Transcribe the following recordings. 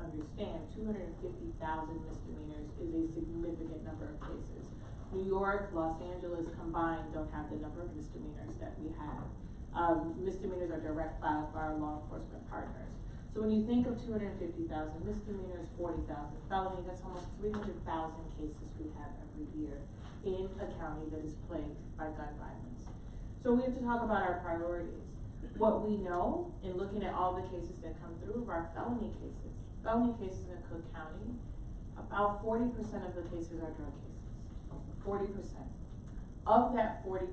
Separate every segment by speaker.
Speaker 1: understand, 250,000 misdemeanors is a significant number of cases. New York, Los Angeles combined don't have the number of misdemeanors that we have. Misdemeanors are direct filed by our law enforcement partners. So when you think of 250,000 misdemeanors, 40,000 felonies, that's almost 300,000 cases we have every year in a county that is plagued by gun violence. So we have to talk about our priorities. What we know in looking at all the cases that come through are felony cases. Felony cases in Cook County, about 40% of the cases are drug cases. 40%. Of that 40%,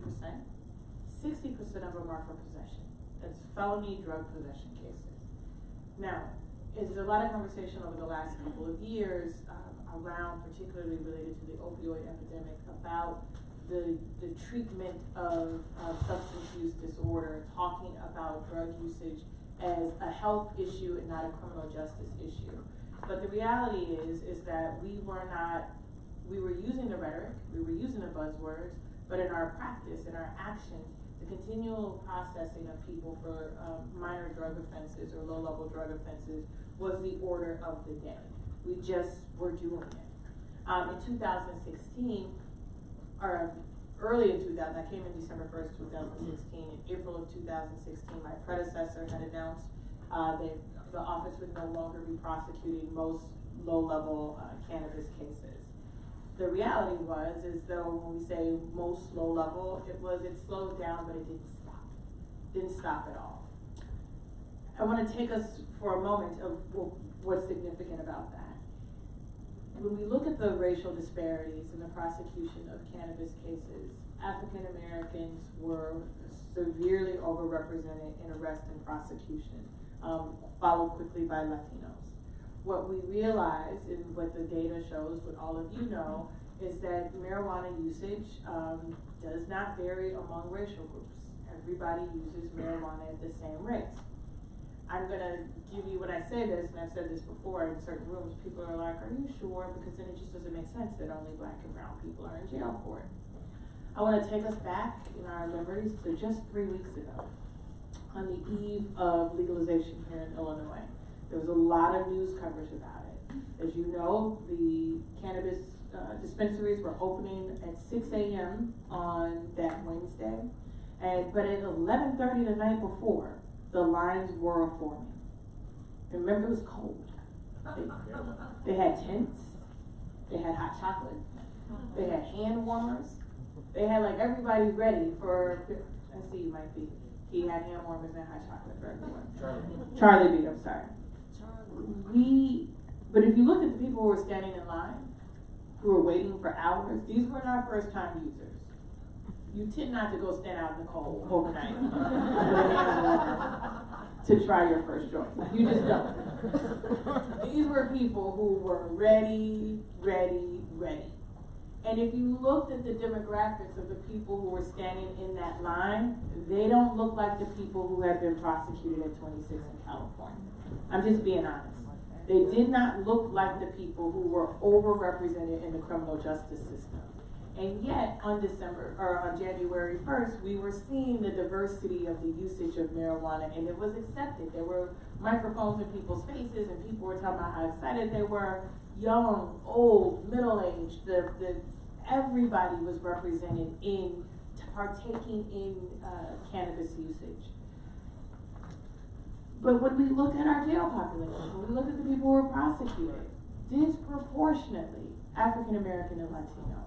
Speaker 1: 60% of them are for possession. That's felony drug possession cases. Now, there's a lot of conversation over the last couple of years around, particularly related to the opioid epidemic, about the treatment of substance use disorder, talking about drug usage as a health issue and not a criminal justice issue. But the reality is that we were using the rhetoric, we were using the buzzwords, but in our practice, in our actions, the continual processing of people for minor drug offenses or low-level drug offenses was the order of the day. We just were doing it. In 2016, or early in 2000, I came in December 1st, 2016. In April of 2016, my predecessor had announced that the office would no longer be prosecuting most low-level cannabis cases. The reality is though when we say most low-level, it slowed down, but it didn't stop. Didn't stop at all. I want to take us for a moment of what's significant about that. When we look at the racial disparities in the prosecution of cannabis cases, African Americans were severely overrepresented in arrest and prosecution, followed quickly by Latinos. What we realize, and what the data shows, what all of you know, is that marijuana usage does not vary among racial groups. Everybody uses marijuana at the same rates. I'm gonna give you, when I say this, and I've said this before in certain rooms, people are like, are you sure? Because then it just doesn't make sense that only black and brown people are in jail for it. I wanna take us back in our memories to just 3 weeks ago, on the eve of legalization here in Illinois. There was a lot of news coverage about it. As you know, the cannabis dispensaries were opening at 6 a.m. on that Wednesday, but at 11:30 the night before, the lines were forming. And remember, it was cold. They had tents, they had hot chocolate, they had hand warmers, they had like everybody ready for, I see you might be, he had hand warmers and hot chocolate for everyone. Charlie beat, I'm sorry. But if you look at the people who were standing in line, who were waiting for hours, these were not first time users. You tend not to go stand out in the cold overnight to try your first joint. You just don't. These were people who were ready. And if you looked at the demographics of the people who were standing in that line, they don't look like the people who have been prosecuted at 26 in California. I'm just being honest. They did not look like the people who were overrepresented in the criminal justice system. And yet, on January 1st, we were seeing the diversity of the usage of marijuana, and it was accepted. There were microphones in people's faces, and people were talking about how excited they were. Young, old, middle-aged, everybody was represented in partaking in cannabis usage. But when we look at our jail population, when we look at the people who were prosecuted, disproportionately African American and Latino.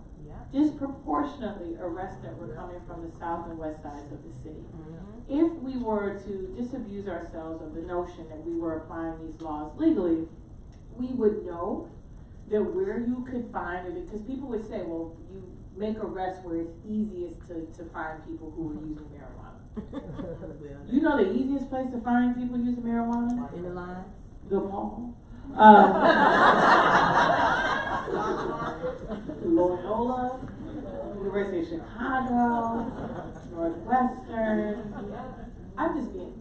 Speaker 1: Disproportionately arrests that were coming from the south and west sides of the city. If we were to disabuse ourselves of the notion that we were applying these laws legally, we would know that where you could find it, because people would say, well, you make arrests where it's easiest to find people who are using marijuana. You know the easiest place to find people using marijuana?
Speaker 2: In the line?
Speaker 1: The mall. Loyola, University of Chicago, Northwestern. I'm just being,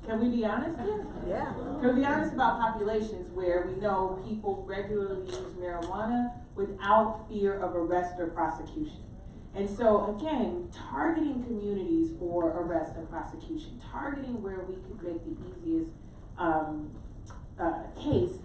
Speaker 1: can we be honest here?
Speaker 2: Yeah.
Speaker 1: Can we be honest about populations where we know people regularly use marijuana without fear of arrest or prosecution? And so again, targeting communities for arrest and prosecution, targeting where we could make the easiest case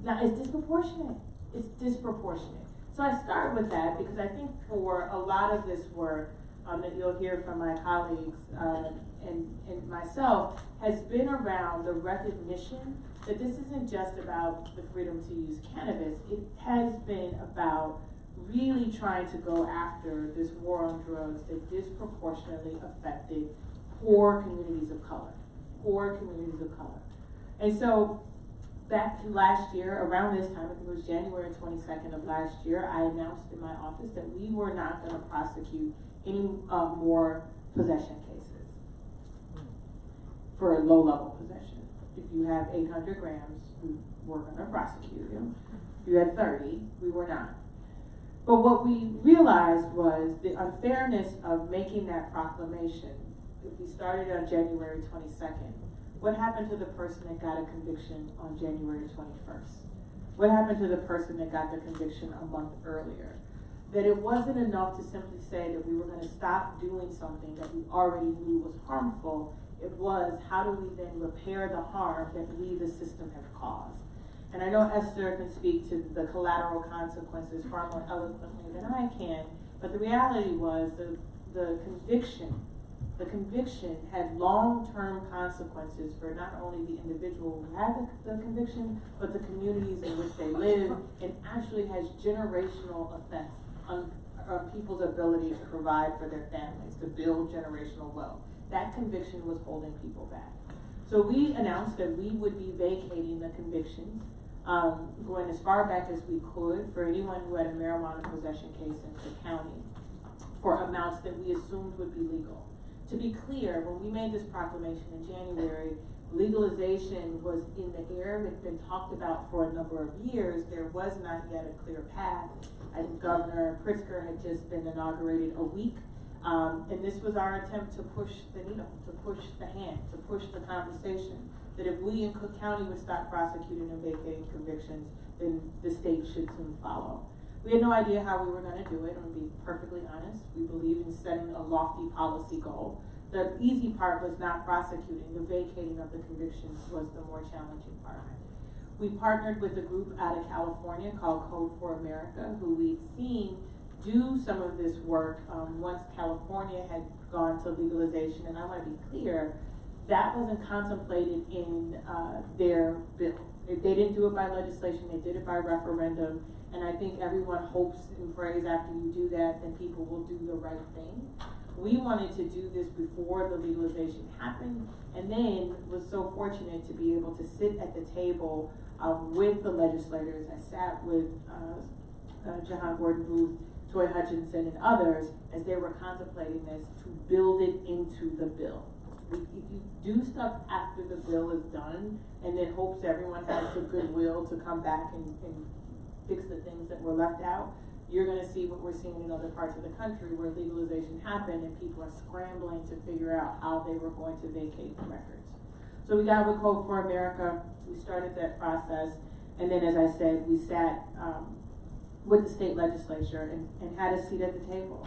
Speaker 1: Now, it's disproportionate. It's disproportionate. So I start with that because I think for a lot of this work that you'll hear from my colleagues and myself has been around the recognition that this isn't just about the freedom to use cannabis. It has been about really trying to go after this war on drugs that disproportionately affected poor communities of color. Poor communities of color. And so back last year, around this time, I think it was January 22nd of last year, I announced in my office that we were not going to prosecute any more possession cases for low-level possession. If you have 800 grams, we were going to prosecute you. If you had 30, we were not. But what we realized was the unfairness of making that proclamation. If we started on January 22nd, what happened to the person that got a conviction on January 21st? What happened to the person that got the conviction a month earlier? That it wasn't enough to simply say that we were going to stop doing something that we already knew was harmful. It was, how do we then repair the harm that we, the system, have caused? And I know Esther can speak to the collateral consequences far more eloquently than I can, but the reality was the conviction had long-term consequences for not only the individual who had the conviction, but the communities in which they live, and actually has generational effects on people's ability to provide for their families, to build generational wealth. That conviction was holding people back. So we announced that we would be vacating the convictions, going as far back as we could for anyone who had a marijuana possession case in the county for amounts that we assumed would be legal. To be clear, when we made this proclamation in January, legalization was in the air. It had been talked about for a number of years. There was not yet a clear path. I think Governor Pritzker had just been inaugurated a week. And this was our attempt to push the needle, to push the hand, to push the conversation, that if we in Cook County would stop prosecuting and vacating convictions, then the state should soon follow. We had no idea how we were going to do it, and to be perfectly honest. We believed in setting a lofty policy goal. The easy part was not prosecuting. The vacating of the convictions was the more challenging part. We partnered with a group out of California called Code for America, who we'd seen do some of this work once California had gone to legalization. And I want to be clear, that wasn't contemplated in their bill. They didn't do it by legislation, they did it by referendum. And I think everyone hopes and prays after you do that, then people will do the right thing. We wanted to do this before the legalization happened, and then was so fortunate to be able to sit at the table with the legislators. I sat with Jahan Gordon Booth, Toy Hutchinson, and others as they were contemplating this to build it into the bill. If you do stuff after the bill is done and then hopes everyone has the goodwill to come back and fix the things that were left out, you're going to see what we're seeing in other parts of the country where legalization happened and people are scrambling to figure out how they were going to vacate the records. So we got with Code for America, we started that process, and then as I said, we sat with the state legislature and had a seat at the table.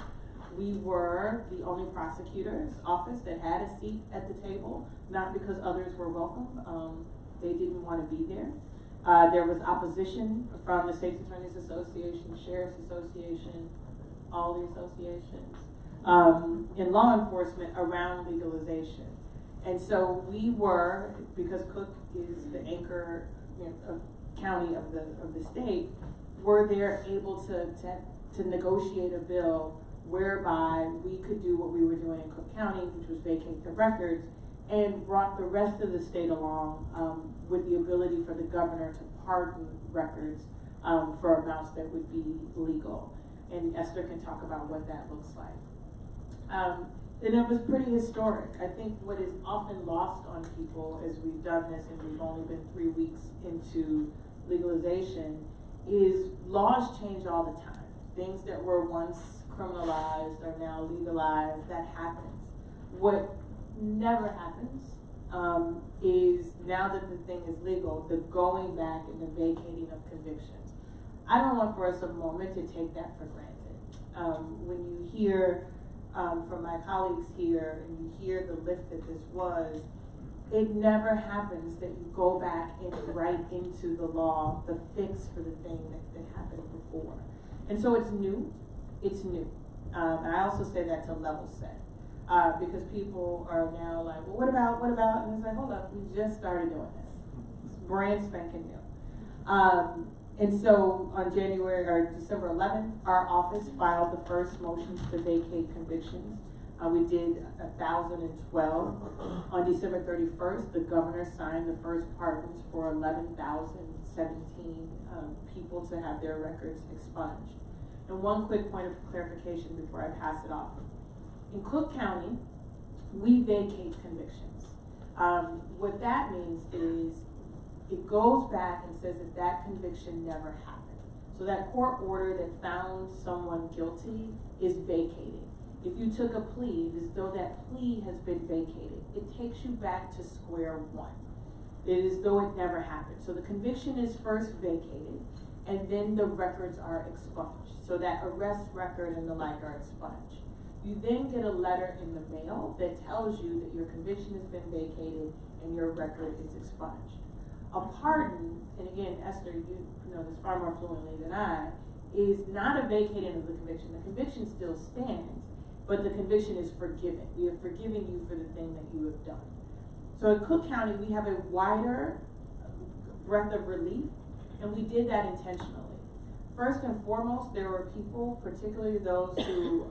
Speaker 1: We were the only prosecutor's office that had a seat at the table, not because others were welcome, they didn't want to be there. There was opposition from the State's Attorneys Association, Sheriff's Association, all the associations, in law enforcement around legalization. And so we were, because Cook is the anchor county of the state, were there able to negotiate a bill whereby we could do what we were doing in Cook County, which was vacate the records, and brought the rest of the state along with the ability for the governor to pardon records for amounts that would be legal. And Esther can talk about what that looks like. And it was pretty historic. I think what is often lost on people as we've done this, and we've only been 3 weeks into legalization, is laws change all the time. Things that were once criminalized are now legalized. That happens. What never happens is now that the thing is legal, the going back and the vacating of convictions. I don't want for us a moment to take that for granted. When you hear from my colleagues here and you hear the lift that this was, it never happens that you go back and write into the law the fix for the thing that happened before. And so it's new. It's new. And I also say that to level set. Because people are now like, well, what about? And it's like, hold up, we just started doing this. It's brand spanking new. And so on December 11th, our office filed the first motions to vacate convictions. We did 1,012. On December 31st, the governor signed the first pardons for 11,017 people to have their records expunged. And one quick point of clarification before I pass it off. In Cook County, we vacate convictions. What that means is it goes back and says that that conviction never happened. So that court order that found someone guilty is vacated. If you took a plea, it is as though that plea has been vacated. It takes you back to square one. It is as though it never happened. So the conviction is first vacated, and then the records are expunged. So that arrest record and the like are expunged. You then get a letter in the mail that tells you that your conviction has been vacated and your record is expunged. A pardon, and again, Esther, you know this far more fluently than I, is not a vacating of the conviction. The conviction still stands, but the conviction is forgiven. We have forgiven you for the thing that you have done. So in Cook County, we have a wider breadth of relief, and we did that intentionally. First and foremost, there were people, particularly those who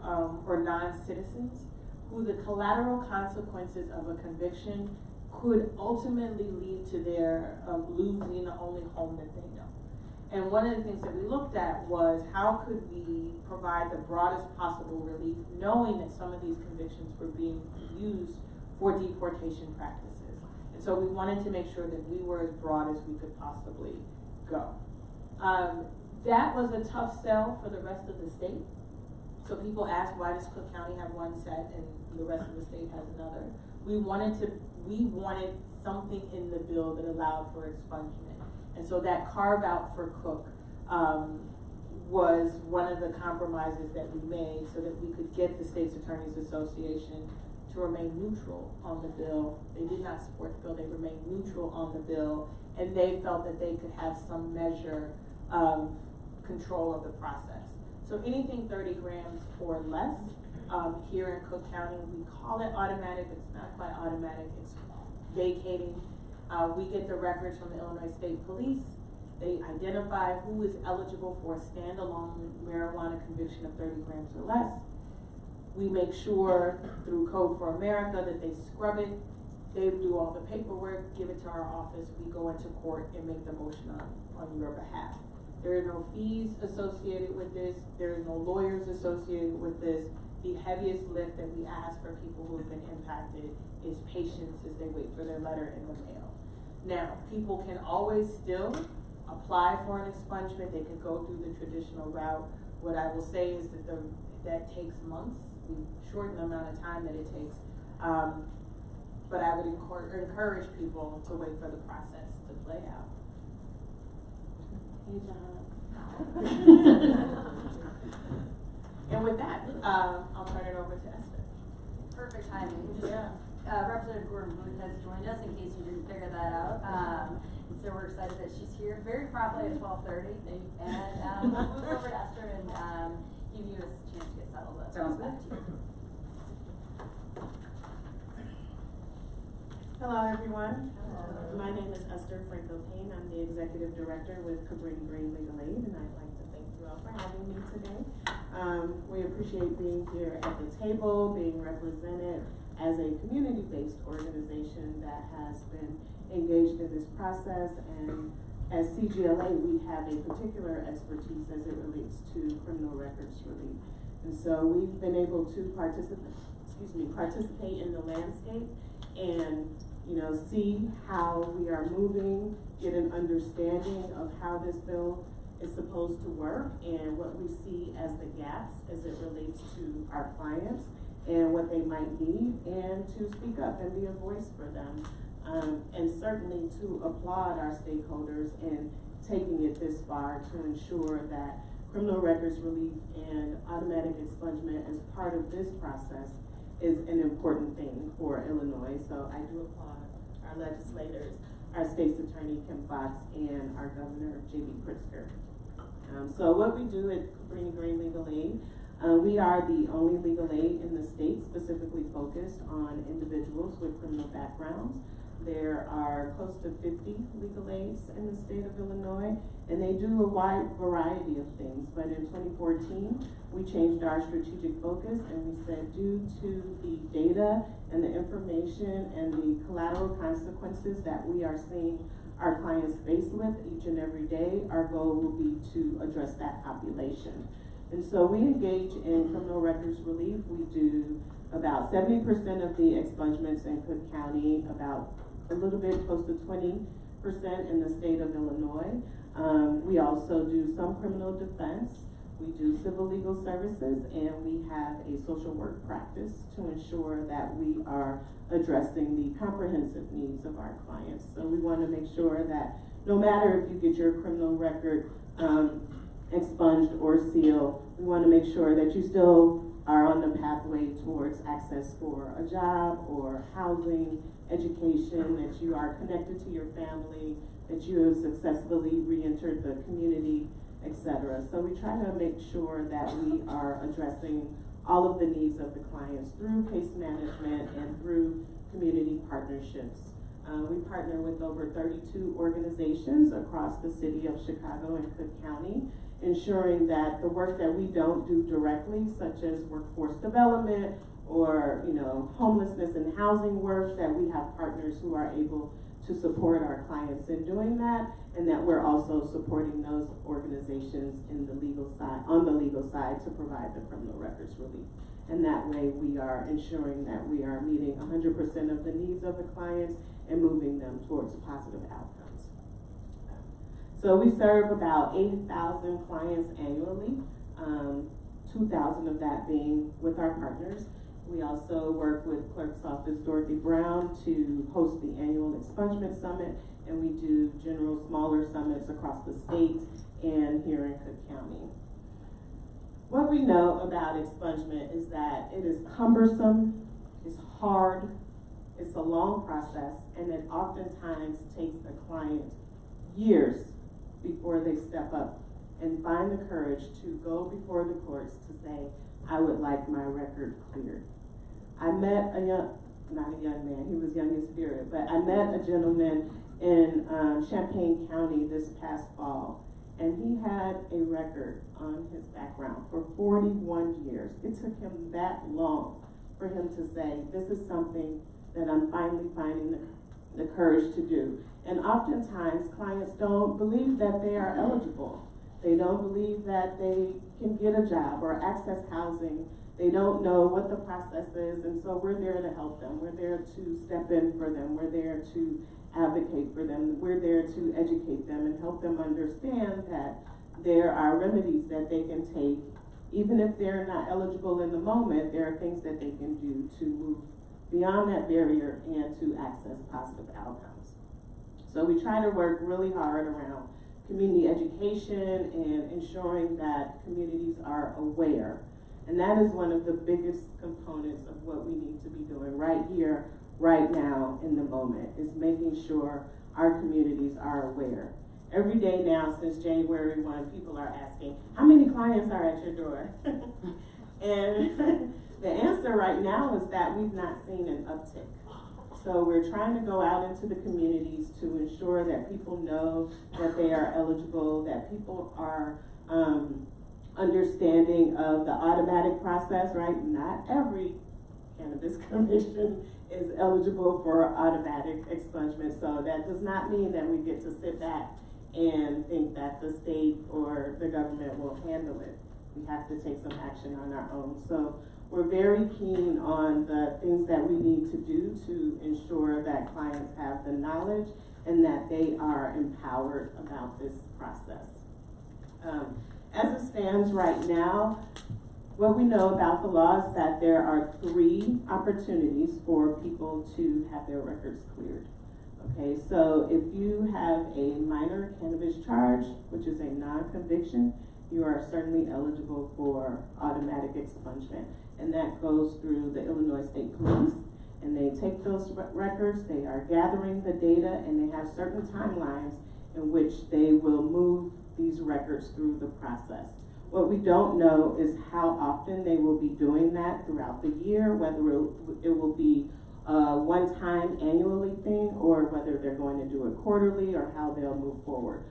Speaker 1: were non-citizens, who the collateral consequences of a conviction could ultimately lead to their losing the only home that they know. And one of the things that we looked at was how could we provide the broadest possible relief, knowing that some of these convictions were being used for deportation practices. And so we wanted to make sure that we were as broad as we could possibly go. That was a tough sell for the rest of the state. So people ask, why does Cook County have one set and the rest of the state has another? We wanted something in the bill that allowed for expungement. And so that carve out for Cook was one of the compromises that we made so that we could get the State's Attorneys Association to remain neutral on the bill. They did not support the bill, they remained neutral on the bill, and they felt that they could have some measure of control of the process. So anything 30 grams or less, here in Cook County, we call it automatic, it's not quite automatic, it's vacating. We get the records from the Illinois State Police. They identify who is eligible for a standalone marijuana conviction of 30 grams or less. We make sure through Code for America that they scrub it. They do all the paperwork, give it to our office. We go into court and make the motion on your behalf. There are no fees associated with this. There are no lawyers associated with this. The heaviest lift that we ask for people who have been impacted is patience as they wait for their letter in the mail. Now, people can always still apply for an expungement. They can go through the traditional route. What I will say is that that takes months. We shorten the amount of time that it takes. But I would encourage people to wait for the process to play out. Hey, John. And with that, I'll turn it over to Esther.
Speaker 2: Perfect timing. Representative Gordon Booth has joined us in case you didn't figure that out. And so we're excited that she's here very promptly at 12:30. And we'll move over to Esther and give you a chance to get settled.
Speaker 3: Sounds good.
Speaker 2: Back to you.
Speaker 3: Hello, everyone. My name is Esther Franco-Payne. I'm the Executive Director with Cabrini Green Legal Aid, and I'd like to thank you all for having me today. We appreciate being here at the table, being represented as a community-based organization that has been engaged in this process, and as CGLA, we have a particular expertise as it relates to criminal records relief. And so we've been able to participate in the landscape and see how we are moving, get an understanding of how this bill is supposed to work and what we see as the gaps as it relates to our clients and what they might need, and to speak up and be a voice for them. And certainly to applaud our stakeholders in taking it this far to ensure that criminal records relief and automatic expungement as part of this process is an important thing for Illinois. So I do applaud our legislators, our state's attorney Kim Foxx, and our governor J.B. Pritzker. So what we do at Cabrini Green Legal Aid, we are the only legal aid in the state specifically focused on individuals with criminal backgrounds. There are close to 50 legal aids in the state of Illinois, and they do a wide variety of things. But in 2014, we changed our strategic focus, and we said due to the data and the information and the collateral consequences that we are seeing our clients face with each and every day, our goal will be to address that population. And so we engage in criminal records relief. We do about 70% of the expungements in Cook County, about a little bit close to 20% in the state of Illinois. We also do some criminal defense. We do civil legal services, and we have a social work practice to ensure that we are addressing the comprehensive needs of our clients. So we want to make sure that no matter if you get your criminal record expunged or sealed, we want to make sure that you still are on the pathway towards access for a job or housing, education, that you are connected to your family, that you have successfully re-entered the community, etc. So we try to make sure that we are addressing all of the needs of the clients through case management and through community partnerships. We partner with over 32 organizations across the city of Chicago and Cook County, ensuring that the work that we don't do directly, such as workforce development or homelessness and housing work, that we have partners who are able to support our clients in doing that, and that we're also supporting those organizations in the legal side, on the legal side, to provide the criminal records relief. And that way we are ensuring that we are meeting 100% of the needs of the clients and moving them towards positive outcomes. So we serve about 80,000 clients annually, 2,000 of that being with our partners. We also work with Clerk's Office Dorothy Brown to host the annual Expungement Summit, and we do general smaller summits across the state and here in Cook County. What we know about expungement is that it is cumbersome, it's hard, it's a long process, and it oftentimes takes the client years before they step up and find the courage to go before the courts to say, I would like my record cleared. I met not a young man, he was young in spirit, but I met a gentleman in Champaign County this past fall, and he had a record on his background for 41 years. It took him that long for him to say, this is something that I'm finally finding the courage to do. And oftentimes, clients don't believe that they are eligible. They don't believe that they can get a job or access housing. They don't know what the process is, and so we're there to help them. We're there to step in for them. We're there to advocate for them. We're there to educate them and help them understand that there are remedies that they can take. Even if they're not eligible in the moment, there are things that they can do to move beyond that barrier and to access positive outcomes. So we try to work really hard around community education and ensuring that communities are aware. And that is one of the biggest components of what we need to be doing right here, right now, in the moment, is making sure our communities are aware. Every day now, since January 1, people are asking, how many clients are at your door? And the answer right now is that we've not seen an uptick. So we're trying to go out into the communities to ensure that people know that they are eligible, that people are understanding of the automatic process, right? Not every cannabis commission is eligible for automatic expungement. So that does not mean that we get to sit back and think that the state or the government will handle it. We have to take some action on our own. So we're very keen on the things that we need to do to ensure that clients have the knowledge and that they are empowered about this process. As it stands right now, what we know about the law is that there are 3 opportunities for people to have their records cleared. Okay, so if you have a minor cannabis charge, which is a non-conviction, you are certainly eligible for automatic expungement. And that goes through the Illinois State Police, And they take those records, they are gathering the data, and they have certain timelines in which they will move these records through the process. What we don't know is how often they will be doing that throughout the year, whether it will be a one-time annually thing, or whether they're going to do it quarterly, or how they'll move forward.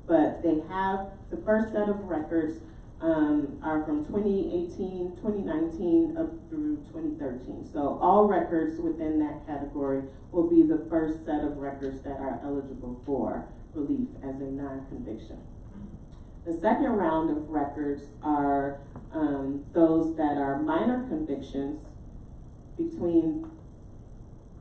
Speaker 3: But they have the first set of records are from 2018, 2019, up through 2013. So all records within that category will be the first set of records that are eligible for relief as a non-conviction. The second round of records are those that are minor convictions between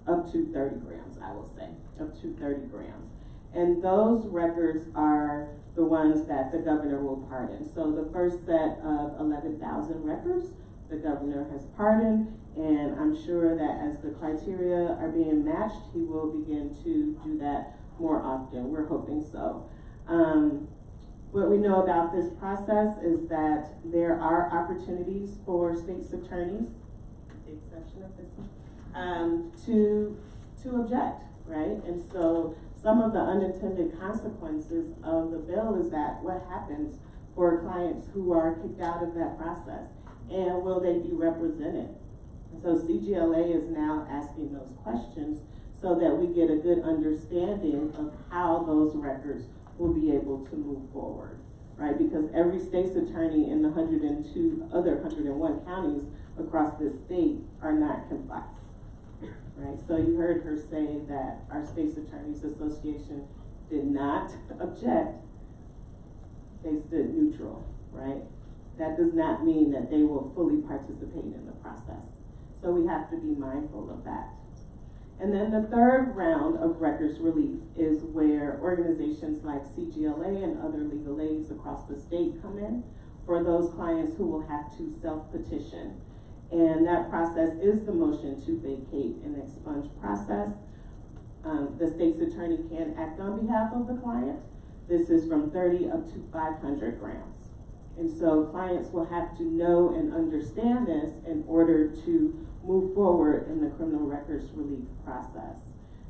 Speaker 3: up to 30 grams, I will say, up to 30 grams. And those records are the ones that the governor will pardon. So the first set of 11,000 records, the governor has pardoned, and I'm sure that as the criteria are being matched, he will begin to do that more often. We're hoping so. What we know about this process is that there are opportunities for state's attorneys, with the exception of this one, to object, right? And so some of the unintended consequences of the bill is that what happens for clients who are kicked out of that process, and will they be represented? And so CGLA is now asking those questions so that we get a good understanding of how those records will be able to move forward, right? Because every state's attorney in the 101 counties across this state are not compliant. Right, so you heard her say that our State's Attorneys Association did not object, they stood neutral, right? That does not mean that they will fully participate in the process. So we have to be mindful of that. And then the third round of records relief is where organizations like CGLA and other legal aids across the state come in for those clients who will have to self-petition. And that process is the motion to vacate and expunge process. The state's attorney can act on behalf of the client. This is from 30 up to 500 grams. And so clients will have to know and understand this in order to move forward in the criminal records relief process.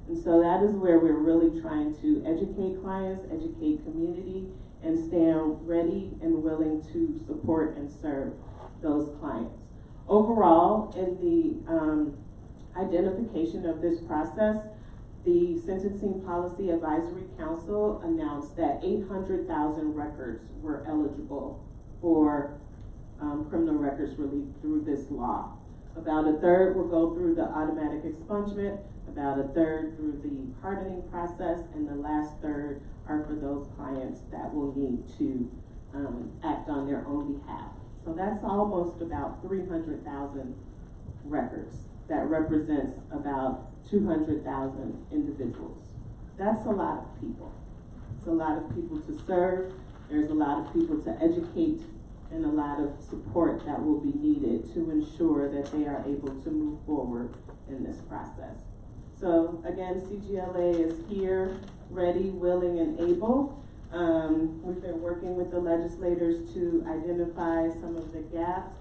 Speaker 3: And so that is where we're really trying to educate clients, educate community, and stand ready and willing to support and serve those clients. Overall, in the identification of this process, the Sentencing Policy Advisory Council announced that 800,000 records were eligible for criminal records relief through this law. About a third will go through the automatic expungement, about a third through the pardoning process, and the last third are for those clients that will need to act on their own behalf. So that's almost about 300,000 records. That represents about 200,000 individuals. That's a lot of people. It's a lot of people to serve. There's a lot of people to educate, and a lot of support that will be needed to ensure that they are able to move forward in this process. So again, CGLA is here, ready, willing, and able. We've been working with the legislators to identify some of the gaps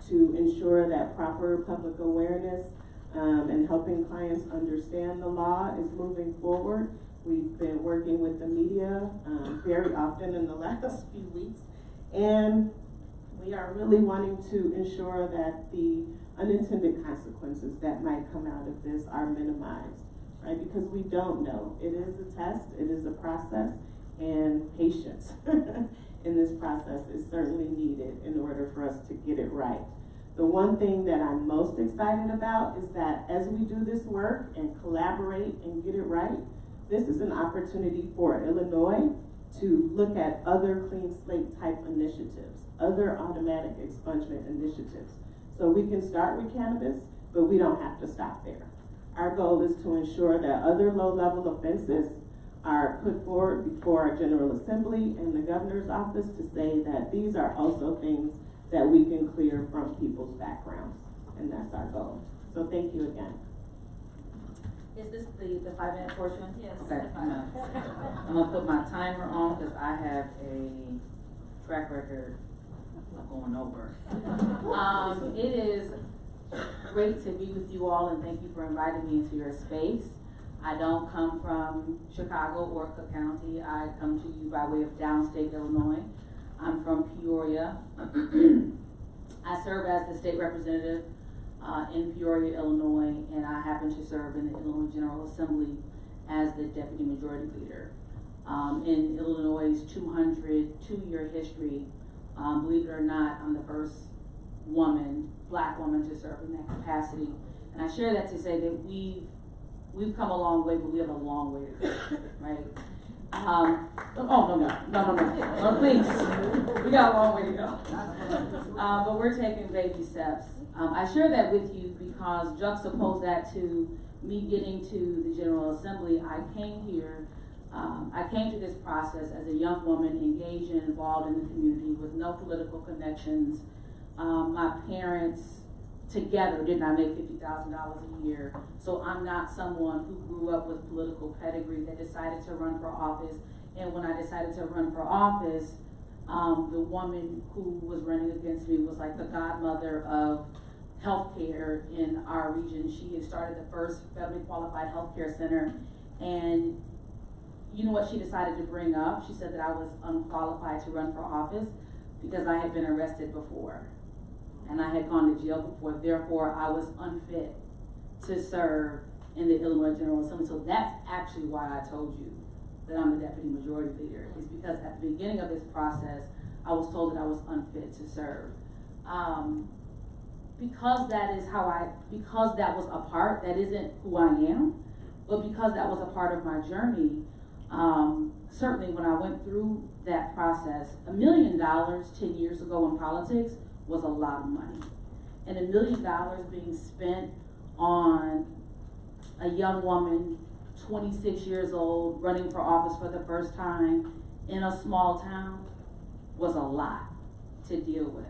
Speaker 3: to ensure that proper public awareness and helping clients understand the law is moving forward. We've been working with the media very often in the last few weeks, and we are really wanting to ensure that the unintended consequences that might come out of this are minimized, right? Because we don't know. It is a test, it is a process, and patience in this process is certainly needed in order for us to get it right. The one thing that I'm most excited about is that as we do this work and collaborate and get it right, this is an opportunity for Illinois to look at other clean slate type initiatives, other automatic expungement initiatives. So we can start with cannabis, but we don't have to stop there. Our goal is to ensure that other low-level offenses are put forward before our General Assembly and the Governor's office to say that these are also things that we can clear from people's backgrounds, and that's our goal. So thank you again.
Speaker 4: Is this the 5-minute portion?
Speaker 2: Yes.
Speaker 4: Okay, I'm gonna put my timer on because I have a track record of going over. It is Great to be with you all, and thank you for inviting me into your space. I don't come from Chicago or Cook County. I come to you by way of downstate Illinois. I'm from Peoria. I serve as the state representative in Peoria, Illinois, and I happen to serve in the Illinois General Assembly as the Deputy Majority Leader. In Illinois' 202-year history, believe it or not, I'm the first Black woman to serve in that capacity. And I share that to say that we've come a long way, but we have a long way to go, right? No, please. We got a long way to go. But we're taking baby steps. I share that with you because juxtapose that to me getting to the General Assembly. I came to this process as a young woman engaged and involved in the community with no political connections. My parents together did not make $50,000 a year. So I'm not someone who grew up with political pedigree that decided to run for office. And when I decided to run for office, the woman who was running against me was like the godmother of healthcare in our region. She had started the first federally qualified healthcare center. And you know what she decided to bring up? She said that I was unqualified to run for office because I had been arrested before. And I had gone to jail before, therefore I was unfit to serve in the Illinois General Assembly. So that's actually why I told you that I'm the Deputy Majority Leader, is because at the beginning of this process, I was told that I was unfit to serve. Because that was a part, that isn't who I am, but because that was a part of my journey, certainly when I went through that process, $1 million 10 years ago in politics was a lot of money. And $1 million being spent on a young woman, 26 years old, running for office for the first time in a small town was a lot to deal with.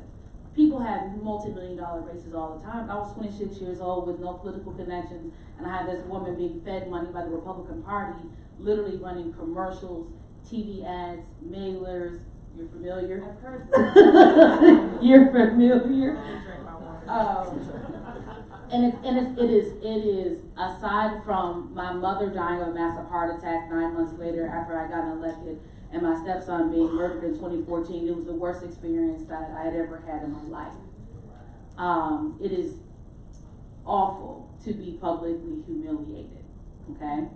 Speaker 4: People have multi-million-dollar races all the time. I was 26 years old with no political connections, and I had this woman being fed money by the Republican Party, literally running commercials, TV ads, mailers. You're familiar?
Speaker 1: I've heard
Speaker 4: You're familiar? It is, aside from my mother dying of a massive heart attack 9 months later after I got elected, and my stepson being murdered in 2014, it was the worst experience that I had ever had in my life. It is awful to be publicly humiliated, okay?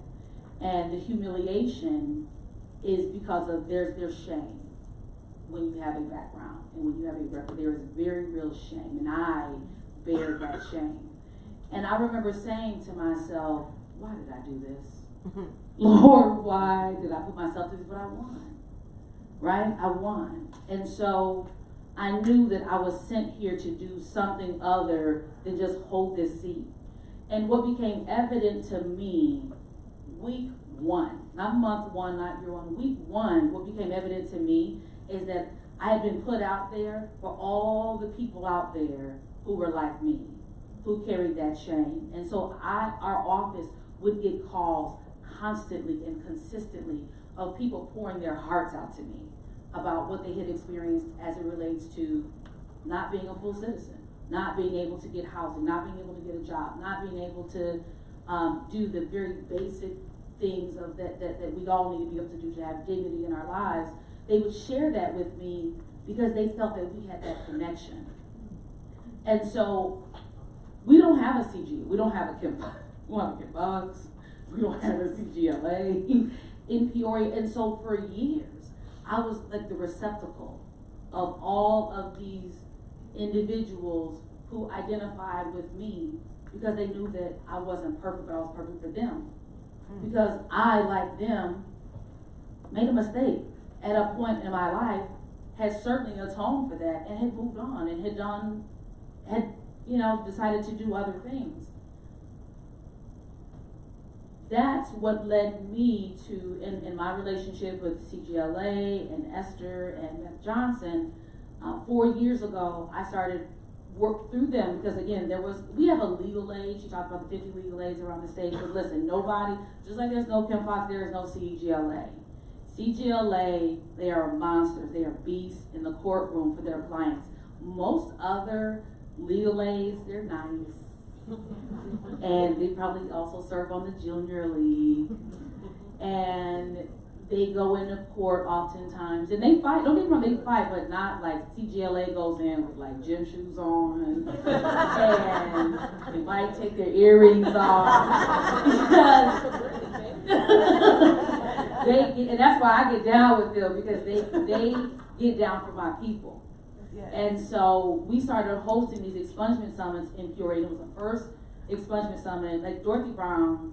Speaker 4: And the humiliation is because of there's shame when you have a background and when you have a record. There is very real shame, and I bear that shame. And I remember saying to myself, why did I do this? Lord, why did I put myself through this? But I won, right? I won. And so I knew that I was sent here to do something other than just hold this seat. And what became evident to me, week one, not month one, not year one, week one, what became evident to me is that I had been put out there for all the people out there who were like me, who carried that shame. And so our office would get calls constantly and consistently of people pouring their hearts out to me about what they had experienced as it relates to not being a full citizen, not being able to get housing, not being able to get a job, not being able to do the very basic things of that we all need to be able to do to have dignity in our lives. They would share that with me because they felt that we had that connection. And so we don't have a CG, we don't have a Kim Bucks, we don't have a CGLA in Peoria. And so for years, I was like the receptacle of all of these individuals who identified with me because they knew that I wasn't perfect, but I was perfect for them. Because I, like them, made a mistake at a point in my life, had certainly atoned for that, and had moved on, and had decided to do other things. That's what led me to, in my relationship with CGLA and Esther and Beth Johnson, 4 years ago, I started work through them because again, we have a legal aid. She talked about the 50 legal aids around the state, but listen, nobody, just like there's no Kim Fox, there is no CGLA. CGLA, they are monsters. They are beasts in the courtroom for their clients. Most other legal aids, they're nice. And they probably also serve on the junior league. And they go into court oftentimes, and they fight, don't get me wrong, they fight, but not like TGLA goes in with like gym shoes on, and they might take their earrings off. And that's why I get down with them, because they get down for my people. And so we started hosting these expungement summits in Peoria. It was the first expungement summit. Like Dorothy Brown,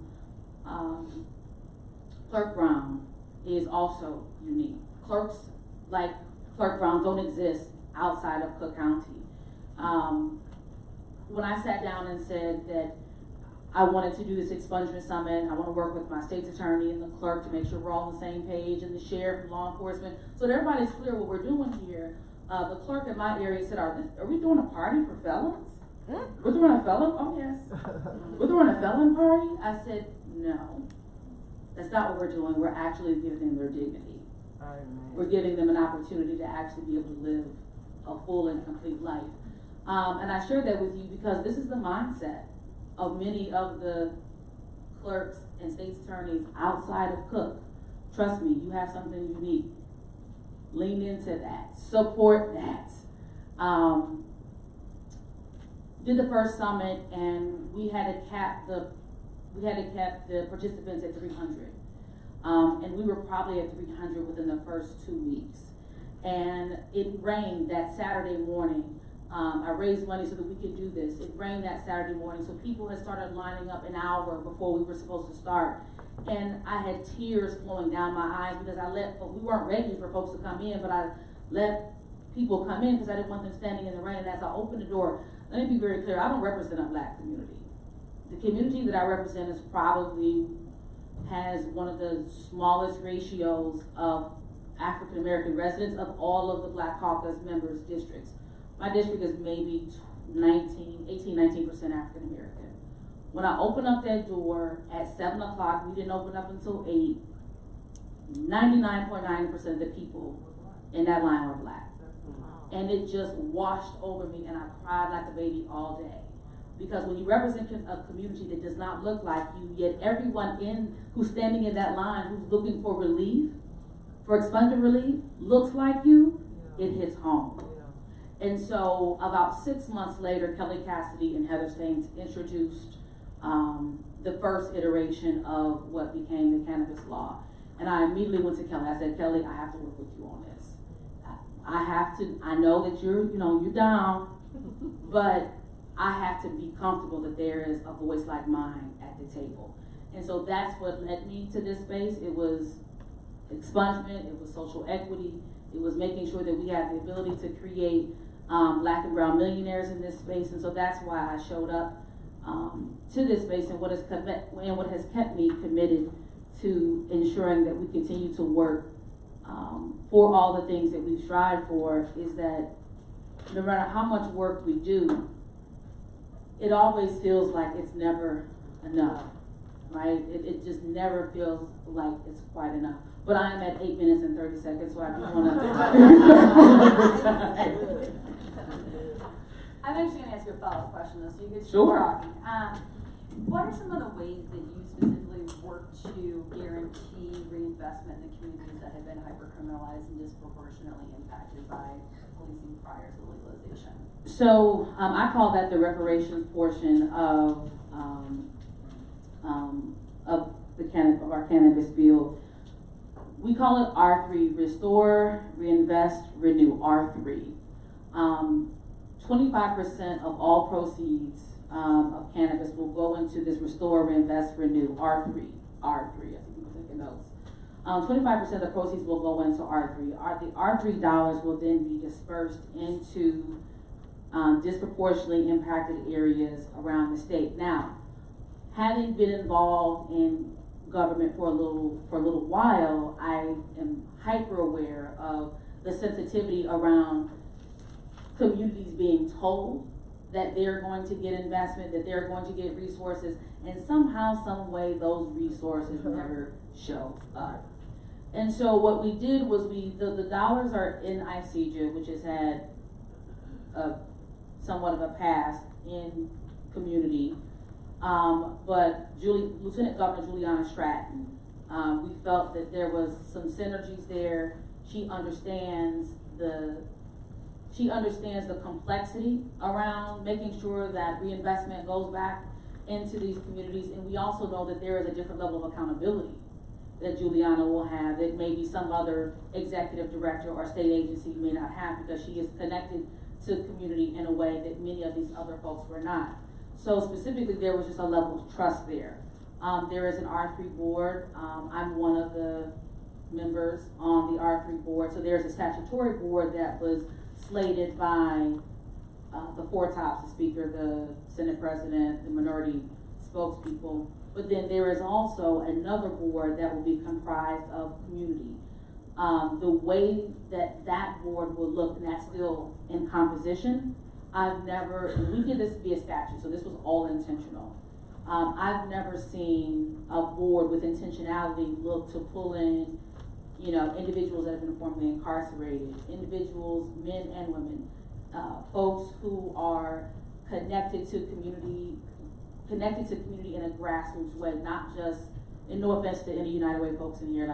Speaker 4: Clerk Brown is also unique. Clerks like Clerk Brown don't exist outside of Cook County. When I sat down and said that I wanted to do this expungement summit, I want to work with my state's attorney and the clerk to make sure we're all on the same page, and the sheriff and law enforcement, so that everybody's clear what we're doing here. The clerk in my area said, are we doing a party for felons? We're throwing a felon? Oh yes. We're throwing a felon party? I said, no. That's not what we're doing. We're actually giving them their dignity.
Speaker 5: Amen.
Speaker 4: We're giving them an opportunity to actually be able to live a full and complete life. And I share that with you because this is the mindset of many of the clerks and state's attorneys outside of Cook. Trust me, you have something unique. Lean into that. Support that. Did the first summit, and we had to cap the participants at 300. And we were probably at 300 within the first 2 weeks. And it rained that Saturday morning. I raised money so that we could do this. It rained that Saturday morning, so people had started lining up an hour before we were supposed to start. And I had tears flowing down my eyes because we weren't ready for folks to come in, but I let people come in because I didn't want them standing in the rain. And as I opened the door, let me be very clear, I don't represent a black community. The community that I represent is probably has one of the smallest ratios of African American residents of all of the Black Caucus members districts. My district is maybe 18, 19% African American. When I opened up that door at 7 o'clock, we didn't open up until 8, 99.9% of the people in that line were black. And it just washed over me, and I cried like a baby all day. Because when you represent a community that does not look like you, yet everyone who's standing in that line, who's looking for relief, for expungement relief, looks like you, it hits home. And so about 6 months later, Kelly Cassidy and Heather Staines introduced the first iteration of what became the cannabis law. And I immediately went to Kelly. I said, Kelly, I have to work with you on this. I know that you're down, but I have to be comfortable that there is a voice like mine at the table. And so that's what led me to this space. It was expungement, it was social equity, it was making sure that we had the ability to create Black and brown millionaires in this space. And so that's why I showed up to this space, and what has kept me committed to ensuring that we continue to work for all the things that we strive for, is that no matter how much work we do, it always feels like it's never enough, right? It just never feels like it's quite enough. But I am at 8 minutes and 30 seconds, so I just want to.
Speaker 2: I'm actually going to ask you a follow-up question, though, so you can keep
Speaker 4: Sure.
Speaker 2: talking. What are some of the ways that you specifically work to guarantee reinvestment in the communities that have been hyper-criminalized and disproportionately impacted by policing prior to legalization?
Speaker 4: So I call that the reparations portion of our cannabis bill. We call it R3, Restore, Reinvest, Renew, R3. 25% of all proceeds of cannabis will go into this Restore, Reinvest, Renew, R3. I think people taking notes. 25% of the proceeds will go into R3. The R3 dollars will then be dispersed into disproportionately impacted areas around the state. Now, having been involved in government for a little while, I am hyper aware of the sensitivity around communities being told that they're going to get investment, that they're going to get resources, and somehow, some way, those resources never show up. And so what we did was the dollars are in ICEJA, which has had a somewhat of a past in community. But Lieutenant Governor Juliana Stratton, we felt that there was some synergies there. She understands the complexity around making sure that reinvestment goes back into these communities, and we also know that there is a different level of accountability that Juliana will have that maybe some other executive director or state agency may not have, because she is connected to the community in a way that many of these other folks were not. So specifically, there was just a level of trust there. There is an R3 board. I'm one of the members on the R3 board. So there's a statutory board that was slated by the four tops, the speaker, the Senate president, the minority spokespeople. But then there is also another board that will be comprised of community. The way that board will look, and that's still in composition, we did this via statute, so this was all intentional. I've never seen a board with intentionality look to pull in, individuals that have been formerly incarcerated, individuals, men and women, folks who are connected to community in a grassroots way, not just, and no offense to any United Way folks in here,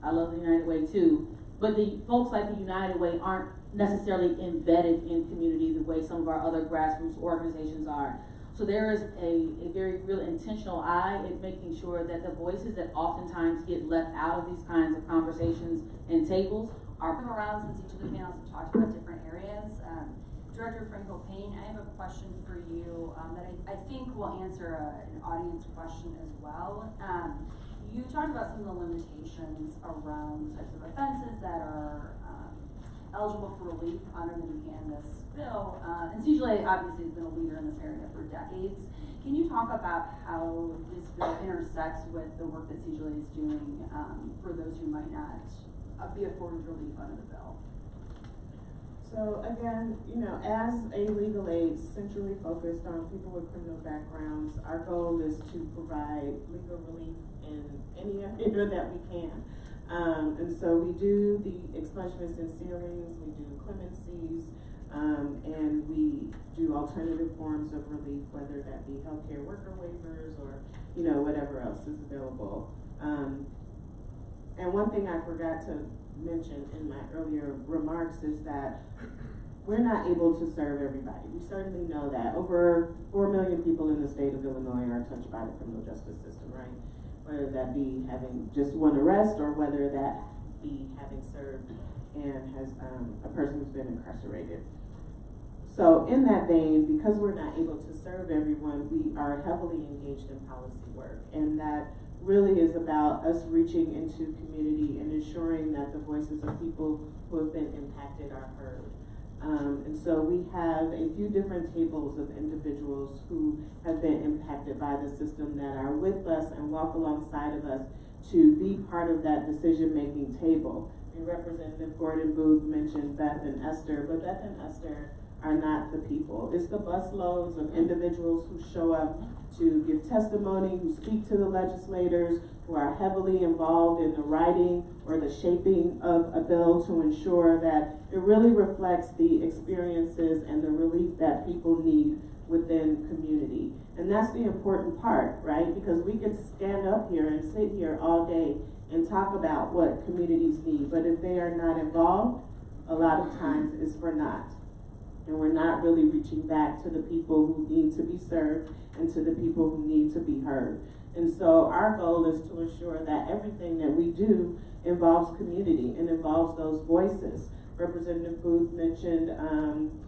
Speaker 4: I love the United Way too, but the folks like the United Way aren't necessarily embedded in community the way some of our other grassroots organizations are. So there is a very real intentional eye at making sure that the voices that oftentimes get left out of these kinds of conversations and tables are
Speaker 2: Come around since each of the panels have talked about different areas. Director Franco Payne, I have a question for you that I think will answer an audience question as well. You talked about some of the limitations around the types of offenses that are eligible for relief under the new Canvas bill. And CJLA obviously has been a leader in this area for decades. Can you talk about how this bill intersects with the work that CJLA is doing for those who might not be afforded relief under the bill?
Speaker 3: So again, as a legal aid centrally focused on people with criminal backgrounds, our goal is to provide legal relief in any area that we can. And so we do the expungements and sealings, we do clemencies, and we do alternative forms of relief, whether that be healthcare worker waivers or, whatever else is available. And one thing I forgot to mention in my earlier remarks is that we're not able to serve everybody. We certainly know that. Over 4 million people in the state of Illinois are touched by the criminal justice system, right? Whether that be having just one arrest or whether that be having served and has a person who's been incarcerated. So in that vein, because we're not able to serve everyone, we are heavily engaged in policy work, and that really is about us reaching into community and ensuring that the voices of people who have been impacted are heard. And so we have a few different tables of individuals who have been impacted by the system that are with us and walk alongside of us to be part of that decision-making table. And Representative Gordon Booth mentioned Beth and Esther, but Beth and Esther are not the people. It's the busloads of individuals who show up to give testimony, who speak to the legislators, who are heavily involved in the writing or the shaping of a bill to ensure that it really reflects the experiences and the relief that people need within community. And that's the important part, right? Because we can stand up here and sit here all day and talk about what communities need, but if they are not involved, a lot of times it's for naught. And we're not really reaching back to the people who need to be served and to the people who need to be heard. And so our goal is to ensure that everything that we do involves community and involves those voices. Representative Booth mentioned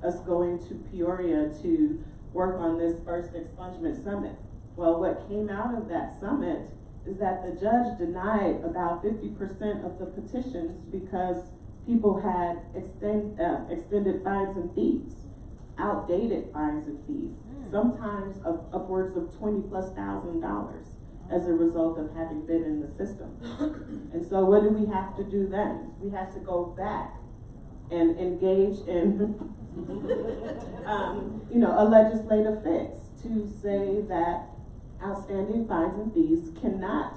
Speaker 3: us going to Peoria to work on this first expungement summit. Well, what came out of that summit is that the judge denied about 50% of the petitions because people had extended fines and fees, outdated fines and fees, sometimes of upwards of $20,000+ as a result of having been in the system. And so what do we have to do then? We have to go back and engage in a legislative fix to say that outstanding fines and fees cannot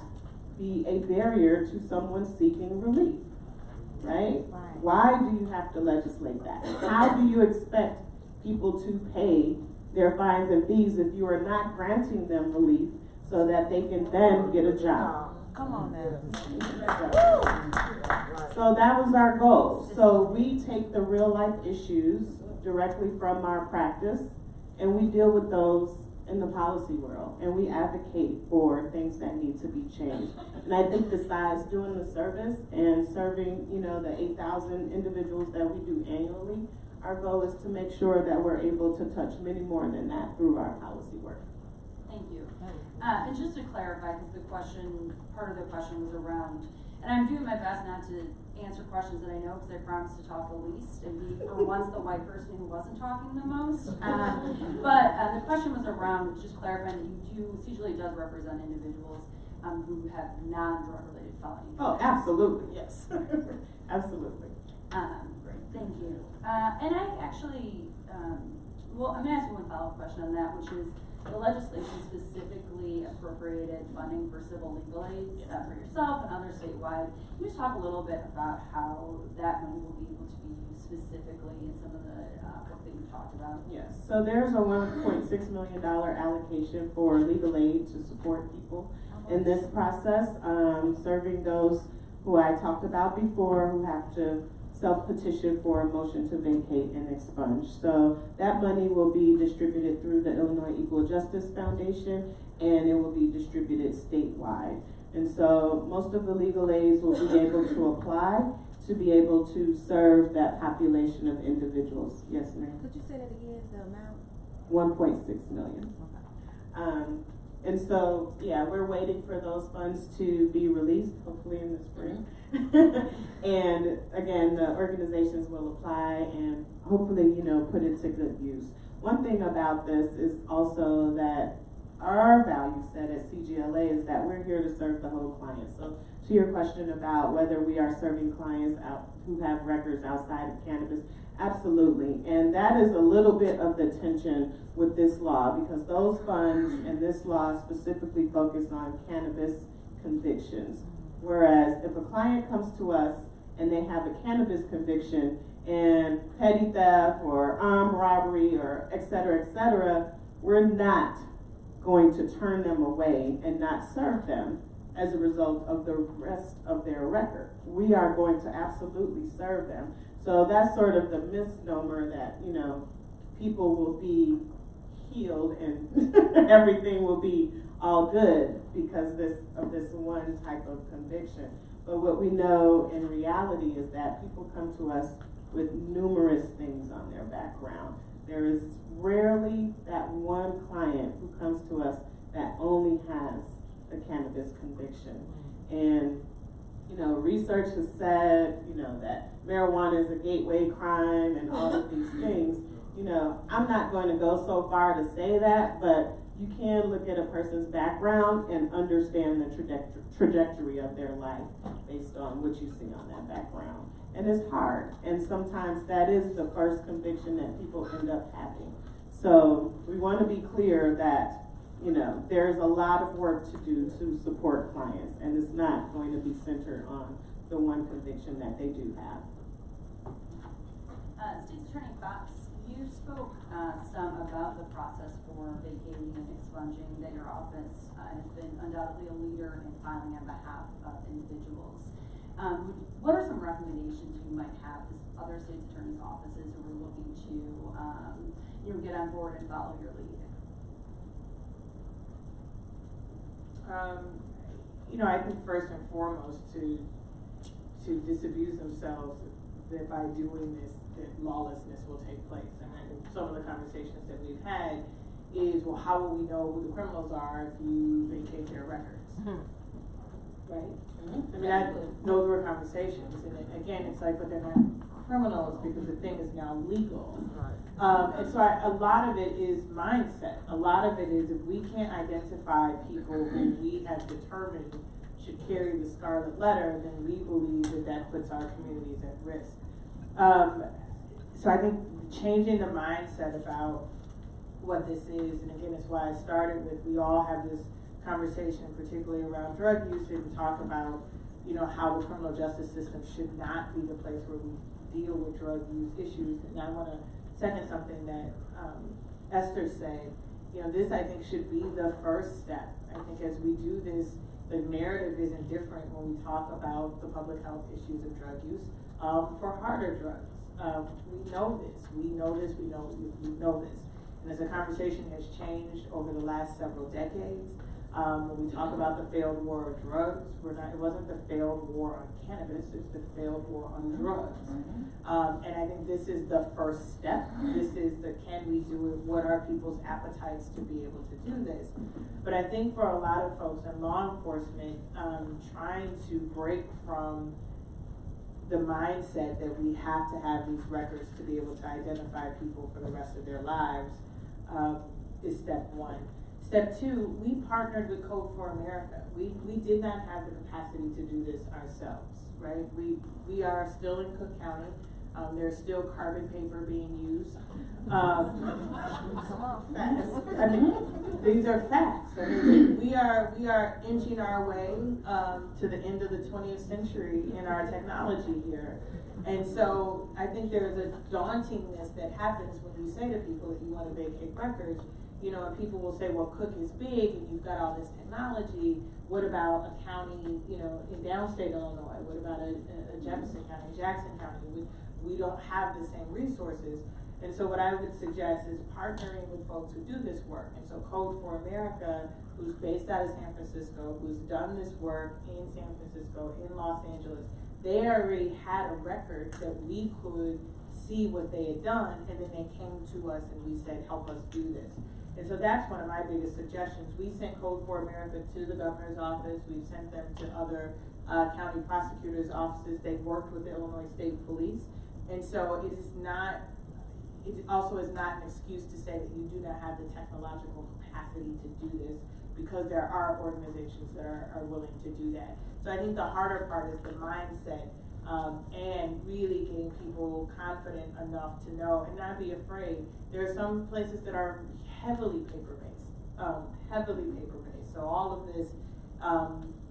Speaker 3: be a barrier to someone seeking relief. Right? Why do you have to legislate that? How do you expect people to pay their fines and fees if you are not granting them relief so that they can then get a job.
Speaker 5: Come on now.
Speaker 3: So that was our goal. So we take the real life issues directly from our practice and we deal with those in the policy world and we advocate for things that need to be changed. And I think besides doing the service and serving, you know, the 8,000 individuals that we do annually, our goal is to make sure that we're able to touch many more than that through our policy work.
Speaker 2: Thank you. And just to clarify, because the question, part of the question was around, and I'm doing my best not to answer questions that I know because I promised to talk the least and be for once the white person who wasn't talking the most. But the question was around just clarifying that you do, CJLA does represent individuals who have non-drug related felonies.
Speaker 3: Oh, absolutely, yes. Absolutely.
Speaker 2: Thank you. And I actually, well, I'm gonna ask you one follow-up question on that, which is the legislation specifically appropriated funding for civil legal aid for yourself and others statewide. Can you just talk a little bit about how that money will be able to be used specifically in some of the work that you talked about?
Speaker 3: Yes, so there's a $1.6 million allocation for legal aid to support people in this process, serving those who I talked about before who have to self-petition for a motion to vacate and expunge. So that money will be distributed through the Illinois Equal Justice Foundation and it will be distributed statewide. And so most of the legal aids will be able to apply to be able to serve that population of individuals. Yes, ma'am?
Speaker 5: Could you say that again, the amount?
Speaker 3: 1.6 million. And so, yeah, we're waiting for those funds to be released, hopefully in the spring. And again, the organizations will apply and hopefully, you know, put it to good use. One thing about this is also that our value set at CGLA is that we're here to serve the whole client. So to your question about whether we are serving clients out who have records outside of cannabis, absolutely. And that is a little bit of the tension with this law because those funds and this law specifically focus on cannabis convictions. Whereas if a client comes to us and they have a cannabis conviction and petty theft or armed robbery or et cetera, we're not going to turn them away and not serve them as a result of the rest of their record. We are going to absolutely serve them. So that's sort of the misnomer that, you know, people will be healed and everything will be all good because of this one type of conviction. But what we know in reality is that people come to us with numerous things on their background. There is rarely that one client who comes to us that only has a cannabis conviction. And, you know, research has said, you know, that marijuana is a gateway crime and all of these things. You know, I'm not going to go so far to say that, but you can look at a person's background and understand the trajectory of their life based on what you see on that background. And it's hard, and sometimes that is the first conviction that people end up having. So we want to be clear that, you know, there's a lot of work to do to support clients, and it's not going to be centered on the one conviction that they do have.
Speaker 2: State's Attorney Fox, you spoke some about the process for vacating and expunging, that your office has been undoubtedly a leader in filing on behalf of individuals. What are some recommendations you might have to other state's attorneys' offices who are looking to you know, get on board and follow your lead?
Speaker 1: You know, I think first and foremost to disabuse themselves that by doing this, that lawlessness will take place. And I think some of the conversations that we've had is, well, how will we know who the criminals are if you vacate their records? Right? I mean, those were conversations. And again, it's like, but they're not criminals because the thing is now legal. And so a lot of it is mindset. A lot of it is if we can't identify people who we have determined should carry the scarlet letter, then we believe that that puts our communities at risk. So I think changing the mindset about what this is, and again, it's why I started with, we all have this conversation, particularly around drug use, and talk about, you know, how the criminal justice system should not be the place where we deal with drug use issues. And I want to second something that, Esther said. You know, this I think should be the first step. I think as we do this, the narrative isn't different when we talk about the public health issues of drug use, for harder drugs. We know this, we know this. And as the conversation has changed over the last several decades, when we talk about the failed war on drugs, it wasn't the failed war on cannabis, it's the failed war on drugs. And I think this is the first step. This is the can we do it, what are people's appetites to be able to do this? But I think for a lot of folks in law enforcement, trying to break from the mindset that we have to have these records to be able to identify people for the rest of their lives, is step one. Step two, we partnered with Code for America. We did not have the capacity to do this ourselves, right? We are still in Cook County. There's still carbon paper being used. I mean, these are facts. I mean, we are inching our way to the end of the 20th century in our technology here. And so I think there's a dauntingness that happens when you say to people that you want to vacate records. You know, and people will say, well, Cook is big and you've got all this technology. What about a county, you know, in downstate Illinois? What about a Jefferson County, Jackson County? We don't have the same resources. And so what I would suggest is partnering with folks who do this work. And so Code for America, who's based out of San Francisco, who's done this work in San Francisco, in Los Angeles, they already had a record that we could see what they had done, and then they came to us and we said, help us do this. And so that's one of my biggest suggestions. We sent Code for America to the governor's office. We've sent them to other county prosecutors' offices. They've worked with the Illinois State Police. And so it also is not an excuse to say that you do not have the technological capacity to do this, because there are organizations that are willing to do that. So I think the harder part is the mindset, and really getting people confident enough to know and not be afraid. There are some places that are heavily paper-based. So all of this,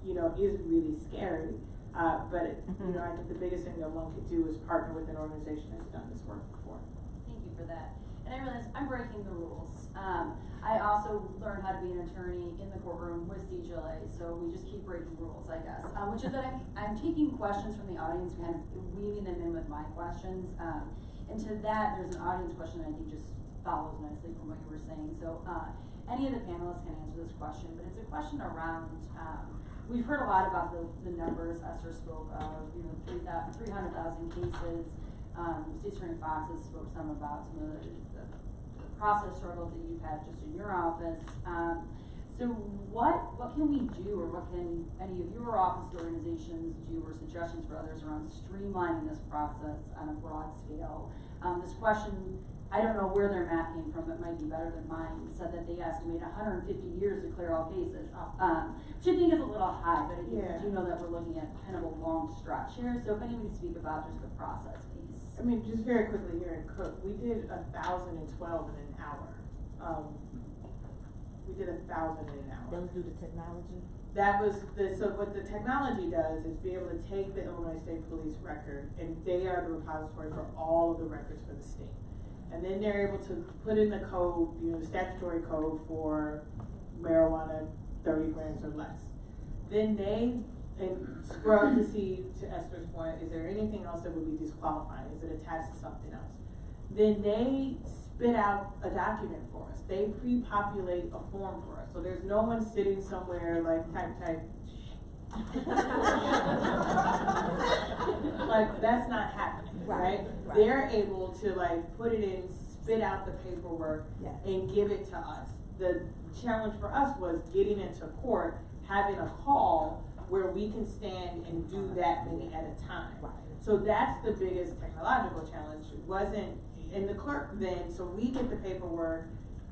Speaker 1: you know, is really scary. But you know, I think the biggest thing that one could do is partner with an organization that's done this work before.
Speaker 2: Thank you for that. And I realize I'm breaking the rules. I also learned how to be an attorney in the courtroom with CJLA, so we just keep breaking rules, I guess. Which is that I'm taking questions from the audience, kind of weaving them in with my questions. And to that, there's an audience question that I think just follows nicely from what you were saying. So any of the panelists can answer this question, but it's a question around, we've heard a lot about the numbers Esther spoke of, you know, 300,000 cases. State Attorney Fox has spoke some about some of the process struggles that you've had just in your office. So what can we do, or what can any of your office organizations do, or suggestions for others around streamlining this process on a broad scale? This question, I don't know where their math came from, it might be better than mine, said that they estimate 150 years to clear all cases, which I think is a little high, but I do know that we're looking at kind of a long stretch here. So if anyone can speak about just the process piece.
Speaker 1: I mean, just very quickly here in Cook, we did 1,012 in an hour. We did 1,000 in an hour.
Speaker 5: Those do the technology?
Speaker 1: That was so what the technology does is be able to take the Illinois State Police record, and they are the repository for all of the records for the state. And then they're able to put in the code, you know, the statutory code for marijuana, 30 grams or less. Then they scrub to see, to Esther's point, is there anything else that would be disqualifying? Is it attached to something else? Then they spit out a document for us. They pre-populate a form for us. So there's no one sitting somewhere like type. Like, that's not happening, right? They're able to like put it in, spit out the paperwork, and give it to us. The challenge for us was getting into court, having a call where we can stand and do that many at a time. So that's the biggest technological challenge. It wasn't in the clerk then, so we get the paperwork,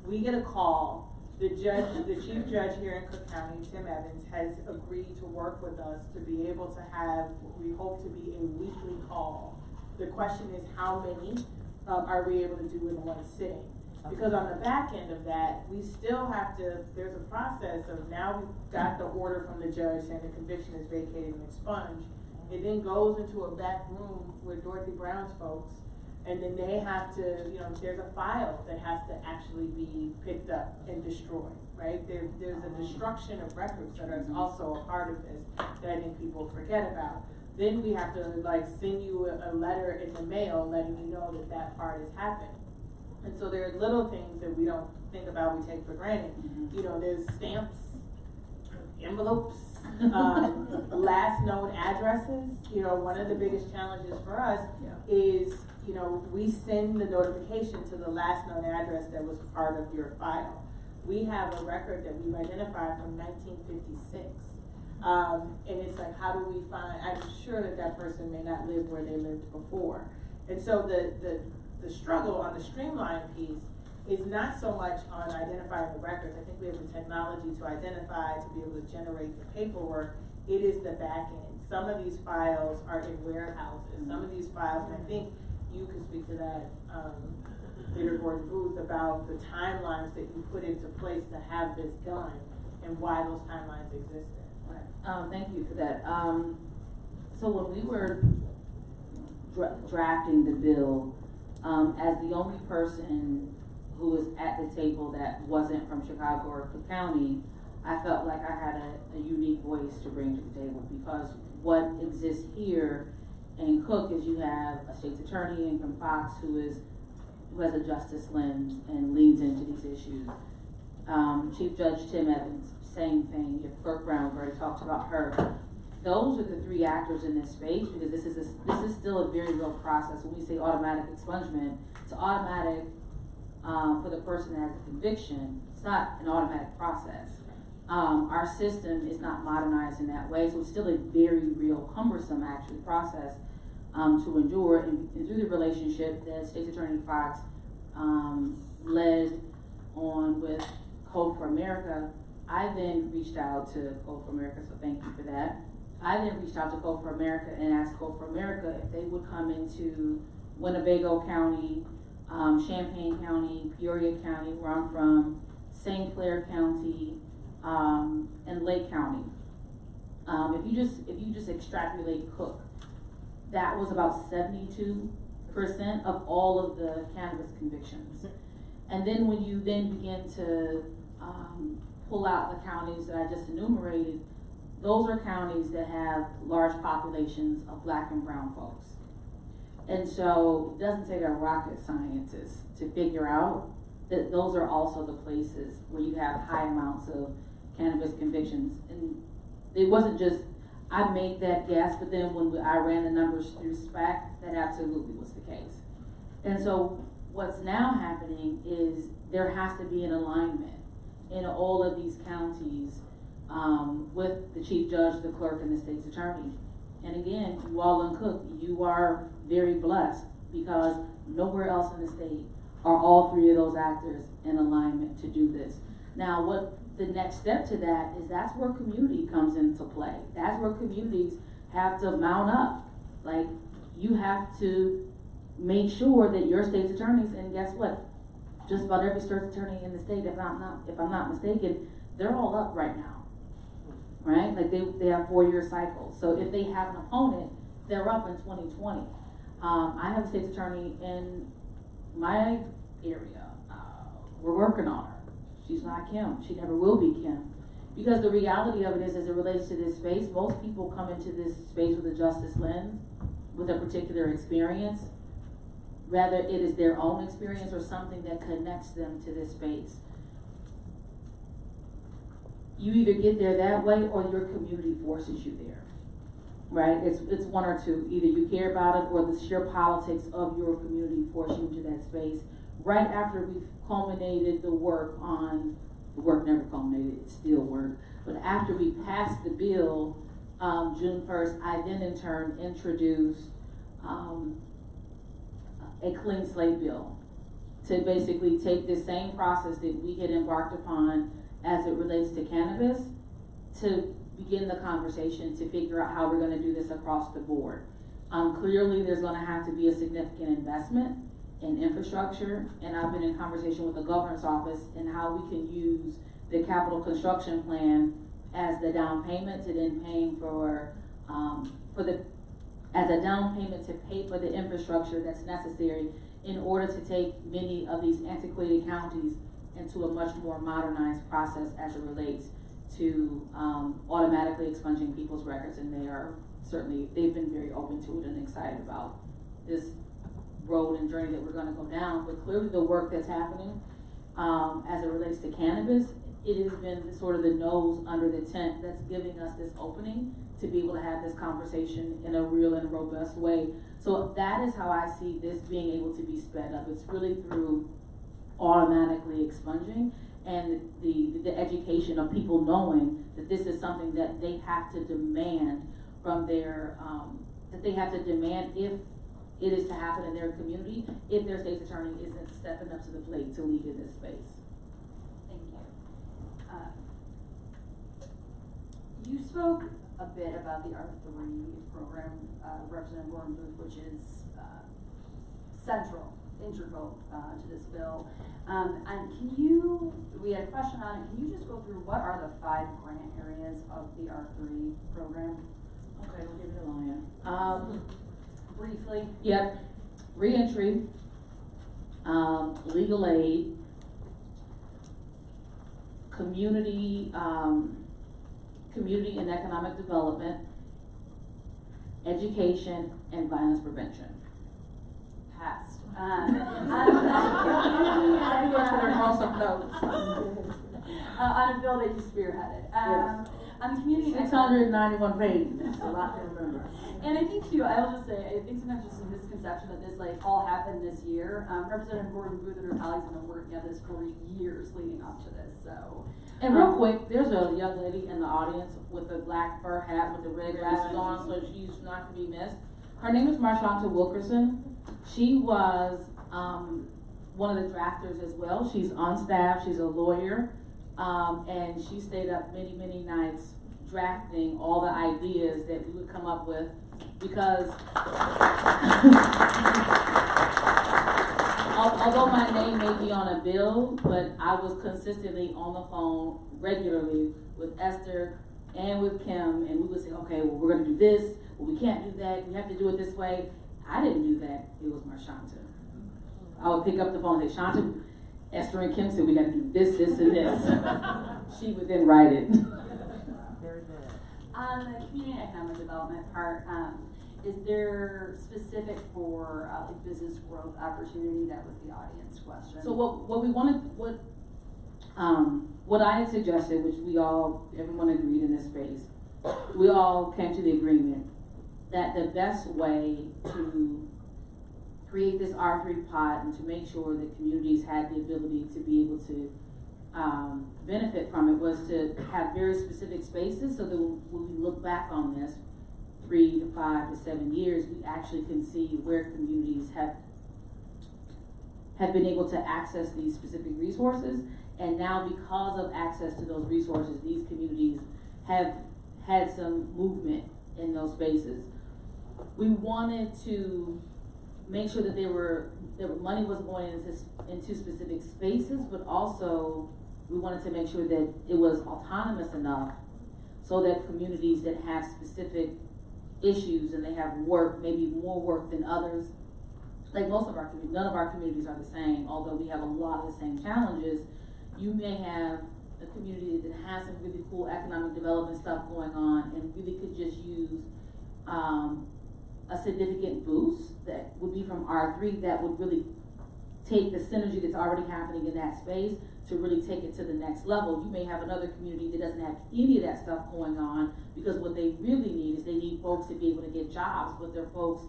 Speaker 1: we get a call. The chief judge here in Cook County, Tim Evans, has agreed to work with us to be able to have what we hope to be a weekly call. The question is, how many are we able to do in one sitting? Because on the back end of that, we still have to, there's a process of now we've got the order from the judge saying the conviction is vacated and expunged. It then goes into a back room with Dorothy Brown's folks And then they have to, there's a file that has to actually be picked up and destroyed, right? There's a destruction of records that is also a part of this that I think people forget about. Then we have to send you a letter in the mail letting you know that that part has happened. And so there are little things that we don't think about, we take for granted. There's stamps, envelopes, last known addresses. One of the biggest challenges for us is, we send the notification to the last known address that was part of your file. We have a record that we've identified from 1956. And it's how do we find, I'm sure that person may not live where they lived before. And so the struggle on the streamline piece is not so much on identifying the records. I think we have the technology to identify, to be able to generate the paperwork. It is the back end. Some of these files are in warehouses. Some of these files, and I think you can speak to that, Leader Gordon Booth, about the timelines that you put into place to have this done and why those timelines existed.
Speaker 4: Thank you for that. So when we were drafting the bill, as the only person who was at the table that wasn't from Chicago or Cook County, I felt like I had a unique voice to bring to the table, because what exists here in Cook is you have a state's attorney, Ingram Fox, who has a justice lens and leans into these issues. Chief Judge Tim Evans, same thing. You have Clerk Brown, we've already talked about her. Those are the three actors in this space, because this is still a very real process. When we say automatic expungement, it's automatic for the person that has a conviction. It's not an automatic process. Our system is not modernized in that way, so it's still a very real, cumbersome actually process to endure. And through the relationship that State's Attorney Fox led on with Code for America, I then reached out to Code for America, so thank you for that. I then reached out to Code for America and asked Code for America if they would come into Winnebago County, Champaign County, Peoria County, where I'm from, St. Clair County, and Lake County. If you just extrapolate Cook, that was about 72% of all of the cannabis convictions. And then when you then begin to pull out the counties that I just enumerated, those are counties that have large populations of Black and brown folks. And so it doesn't take a rocket scientist to figure out that those are also the places where you have high amounts of cannabis convictions. And it wasn't just, I made that guess, but then when I ran the numbers through SPAC, that absolutely was the case. And so what's now happening is there has to be an alignment in all of these counties with the chief judge, the clerk, and the state's attorney. And again, you all in Cook, you are very blessed, because nowhere else in the state are all three of those actors in alignment to do this. Now, what the next step to that is, that's where community comes into play. That's where communities have to mount up. Like, you have to make sure that your state's attorneys, and guess what? Just about every state's attorney in the state, if I'm not mistaken, they're all up right now, right? Like they have 4-year cycles. So if they have an opponent, they're up in 2020. I have a state's attorney in my area. We're working on her. She's not Kim. She never will be Kim. Because the reality of it is, as it relates to this space, most people come into this space with a justice lens, with a particular experience. Rather, it is their own experience or something that connects them to this space. You either get there that way, or your community forces you there, right? It's one or two. Either you care about it, or the sheer politics of your community force you into that space. Right after we've culminated the work never culminated, it's still work, but after we passed the bill, June 1st, I then in turn introduced a clean slate bill to basically take the same process that we had embarked upon as it relates to cannabis, to begin the conversation to figure out how we're going to do this across the board. Clearly, there's going to have to be a significant investment in infrastructure, and I've been in conversation with the governor's office and how we can use the capital construction plan as the down payment to then paying for the as a down payment to pay for the infrastructure that's necessary in order to take many of these antiquated counties into a much more modernized process as it relates to automatically expunging people's records. And they are certainly, they've been very open to it and excited about this road and journey that we're gonna go down. But clearly the work that's happening as it relates to cannabis, it has been sort of the nose under the tent that's giving us this opening to be able to have this conversation in a real and robust way. So that is how I see this being able to be sped up. It's really through automatically expunging and the education of people knowing that this is something that they have to demand from their, that they have to demand if it is to happen in their community, if their state's attorney isn't stepping up to the plate to lead in this space.
Speaker 2: Thank you. You spoke a bit about the R3 program, Representative Gordon Booth, which is integral to this bill. And can you, we had a question on it, can you just go through what are the 5 grant areas of the R3 program?
Speaker 4: Okay, we'll give it a line.
Speaker 2: Briefly.
Speaker 4: Yep, reentry, legal aid, community and economic development, education, and violence prevention.
Speaker 2: Passed.
Speaker 4: I'm some notes.
Speaker 2: On a bill that you spearheaded.
Speaker 4: Yes.
Speaker 2: On the community.
Speaker 4: 691 pages, a lot to remember.
Speaker 2: And I think too, I will just say, I think sometimes there's a misconception that this like all happened this year. Representative Gordon Booth and her colleagues have been working on this for years leading up to this, so.
Speaker 4: And real quick, there's a young lady in the audience with a black fur hat with the red glasses on, so she's not to be missed. Her name is Marshanta Wilkerson. She was one of the drafters as well. She's on staff, she's a lawyer, and she stayed up many, many nights drafting all the ideas that we would come up with, because although my name may be on a bill, but I was consistently on the phone regularly with Esther and with Kim, and we would say, okay, well, we're gonna do this, well, we can't do that, we have to do it this way. I didn't do that, it was Marshanta. I would pick up the phone and say, Shanta, Esther and Kim said we gotta do this, this, and this. She would then write it.
Speaker 5: Very good.
Speaker 2: On the community economic development part, is there specific for like business growth opportunity? That was the audience question.
Speaker 4: So what we wanted, what I had suggested, which everyone agreed in this space, we all came to the agreement that the best way to create this R3 pot and to make sure that communities had the ability to be able to benefit from it was to have very specific spaces, so that when we look back on this 3 to 5 to 7 years, we actually can see where communities have been able to access these specific resources. And now, because of access to those resources, these communities have had some movement in those spaces. We wanted to make sure that money was going into specific spaces, but also we wanted to make sure that it was autonomous enough so that communities that have specific issues and they have work, maybe more work than others, like most of our communities, none of our communities are the same, although we have a lot of the same challenges. You may have a community that has some really cool economic development stuff going on and really could just use a significant boost that would be from R3 that would really take the synergy that's already happening in that space to really take it to the next level. You may have another community that doesn't have any of that stuff going on, because what they really need is they need folks to be able to get jobs, but their folks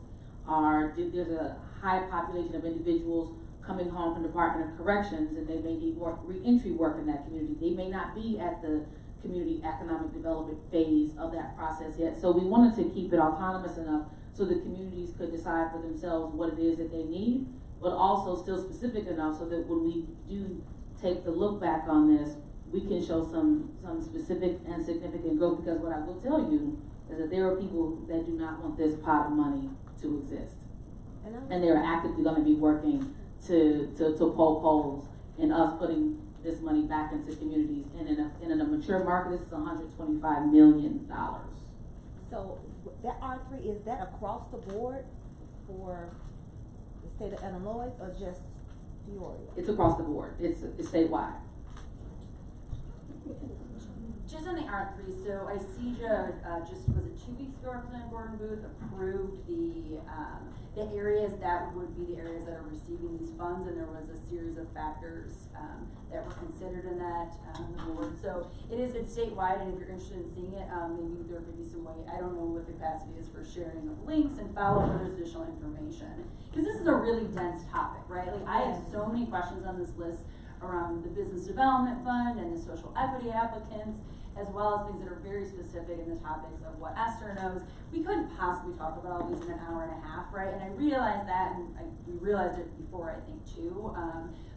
Speaker 4: there's a high population of individuals coming home from the Department of Corrections, and they may need more reentry work in that community. They may not be at the community economic development phase of that process yet. So we wanted to keep it autonomous enough so the communities could decide for themselves what it is that they need, but also still specific enough so that when we do take the look back on this, we can show some specific and significant growth. Because what I will tell you is that there are people that do not want this pot of money to exist. And they're actively gonna be working to poll polls in us putting this money back into communities. And in a mature market, this is $125 million.
Speaker 2: So
Speaker 6: So that R3, is that across the board for the state of Illinois or just Peoria?
Speaker 4: It's across the board, it's statewide.
Speaker 2: Just on the R3, so ICEJA, just, was it 2 weeks ago, Representative Gordon Booth approved the areas that would be the areas that are receiving these funds, and there was a series of factors, that were considered in that, board. So it's statewide, and if you're interested in seeing it, maybe there could be some way, I don't know what the capacity is for sharing of links and follow up with additional information. Cause this is a really dense topic, right? Like, I have so many questions on this list around the business development fund and the social equity applicants, as well as things that are very specific in the topics of what Esther knows. We couldn't possibly talk about all these in an hour and a half, right? And I realized that, and we realized it before, I think, too.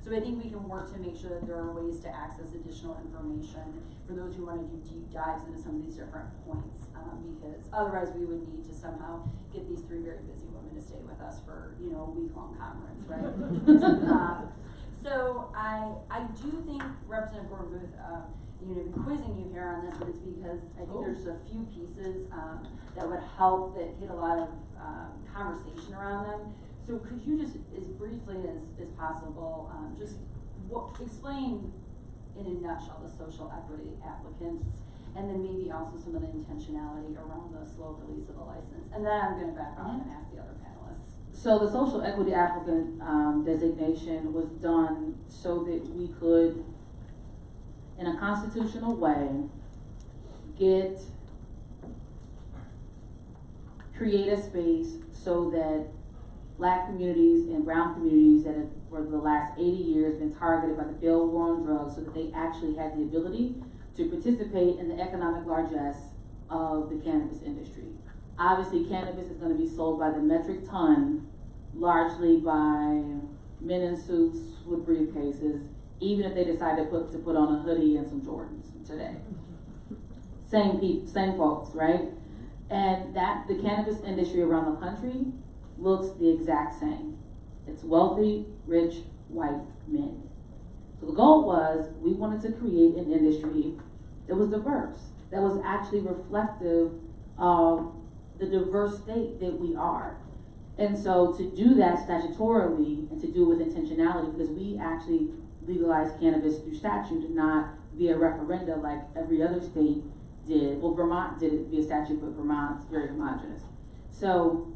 Speaker 2: So I think we can work to make sure that there are ways to access additional information for those who want to do deep dives into some of these different points, because otherwise we would need to somehow get these 3 very busy women to stay with us for, a week-long conference, right? So I do think Representative Gordon Booth, quizzing you here on this, but it's because I think there's a few pieces that would help, that hit a lot of conversation around them. So could you just, as briefly as possible, just explain in a nutshell the social equity applicants, and then maybe also some of the intentionality around the slow release of the license. And then I'm going to back off and ask the other panelists.
Speaker 4: So the social equity applicant designation was done so that we could, in a constitutional way, create a space so that Black communities and brown communities that have, for the last 80 years, been targeted by the bill war on drugs, so that they actually had the ability to participate in the economic largesse of the cannabis industry. Obviously, cannabis is going to be sold by the metric ton, largely by men in suits with briefcases, even if they decide to put on a hoodie and some Jordans today. Same folks, right? And that the cannabis industry around the country looks the exact same. It's wealthy, rich, white men. So the goal was, we wanted to create an industry that was diverse, that was actually reflective of the diverse state that we are. And so to do that statutorily and to do it with intentionality, because we actually legalized cannabis through statute, not via referenda like every other state did. Well, Vermont did it via statute, but Vermont's very homogenous. So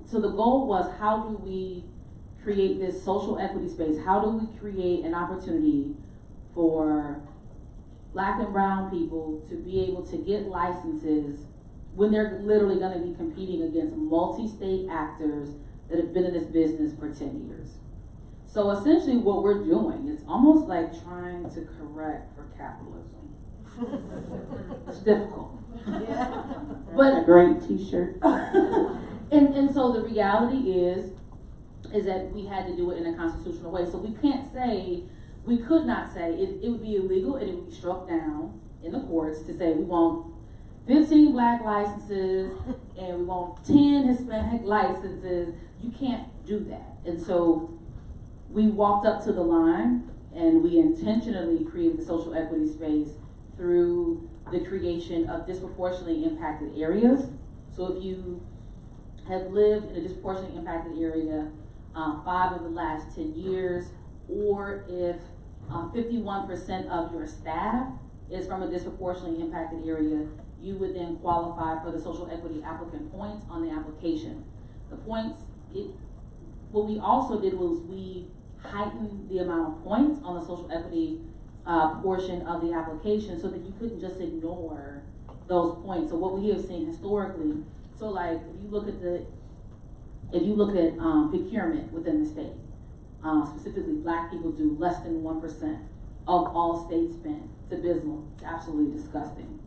Speaker 4: so the goal was, how do we create this social equity space? How do we create an opportunity for Black and brown people to be able to get licenses when they're literally going to be competing against multi-state actors that have been in this business for 10 years. So essentially what we're doing, it's almost like trying to correct for capitalism. It's difficult.
Speaker 6: Yeah.
Speaker 4: But
Speaker 3: a great t-shirt.
Speaker 4: and so the reality is that we had to do it in a constitutional way. So we could not say, it would be illegal and it would be struck down in the courts to say we want 15 Black licenses and we want 10 Hispanic licenses. You can't do that. And so we walked up to the line and we intentionally created the social equity space through the creation of disproportionately impacted areas. So if you have lived in a disproportionately impacted area 5 of the last 10 years, or if 51% of your staff is from a disproportionately impacted area, you would then qualify for the social equity applicant points on the application. The points, what we also did was we heightened the amount of points on the social equity portion of the application so that you couldn't just ignore those points. So what we have seen historically, so like if you look at procurement within the state, specifically Black people do less than 1% of all state spend. It's abysmal. It's absolutely disgusting.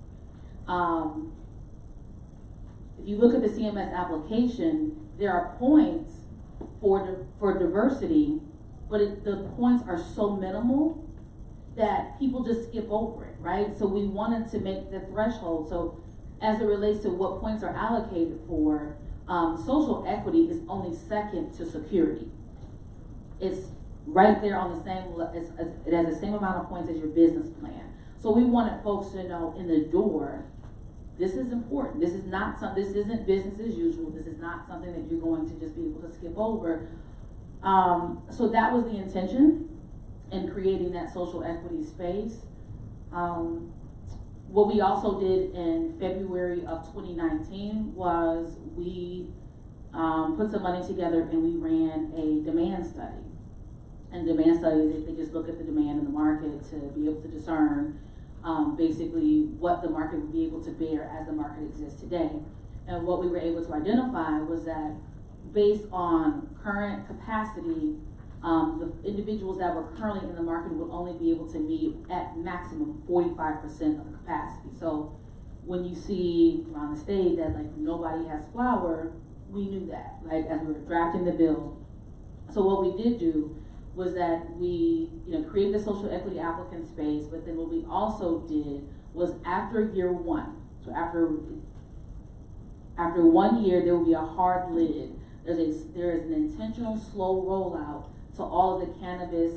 Speaker 4: If you look at the CMS application, there are points for diversity, but the points are so minimal that people just skip over it, right? So we wanted to make the threshold. So as it relates to what points are allocated for, social equity is only second to security. It's right there on the same, it has the same amount of points as your business plan. So we wanted folks to know in the door, this is important. This is not this isn't business as usual. This is not something that you're going to just be able to skip over. So that was the intention in creating that social equity space. What we also did in February of 2019 was we put some money together and we ran a demand study. And demand studies, they just look at the demand in the market to be able to discern basically what the market would be able to bear as the market exists today. And what we were able to identify was that based on current capacity, the individuals that were currently in the market would only be able to meet at maximum 45% of the capacity. So when you see on the stage that like nobody has flour, we knew that, like as we were drafting the bill. So what we did do was that we, created the social equity applicant space, but then what we also did was after year one, so after 1 year, there will be a hard lid. There is an intentional slow rollout to all of the cannabis,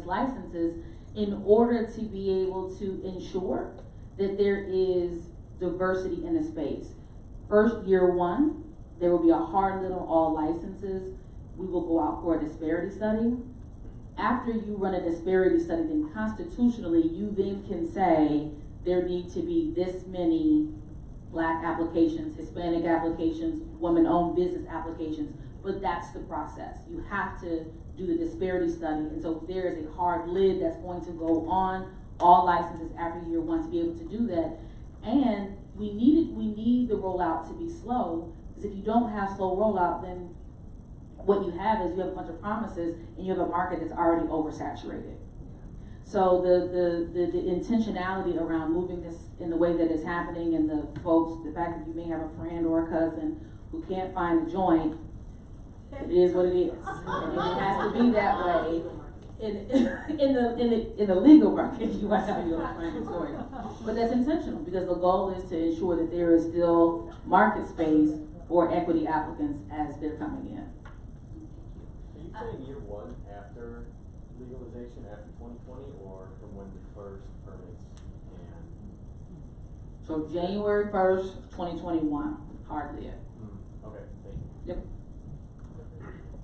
Speaker 4: licenses in order to be able to ensure that there is diversity in the space. First year one, there will be a hard lid on all licenses. We will go out for a disparity study. After you run a disparity study, then constitutionally, you then can say there need to be this many Black applications, Hispanic applications, woman-owned business applications, but that's the process. You have to do the disparity study, and so there is a hard lid that's going to go on all licenses after year one to be able to do that. And we need the rollout to be slow, because if you don't have slow rollout, then what you have is you have a bunch of promises and you have a market that's already oversaturated. So the intentionality around moving this in the way that it's happening, and the fact that you may have a friend or a cousin who can't find a joint, it is what it is. And it has to be that way. In the legal market, you might not be able to find a joint. But that's intentional, because the goal is to ensure that there is still market space for equity applicants as they're coming in.
Speaker 7: Are you saying year one after legalization, after 2020, or from when the first permits can?
Speaker 4: So January 1st, 2021, hard lid.
Speaker 7: Okay, thank you.
Speaker 4: Yep.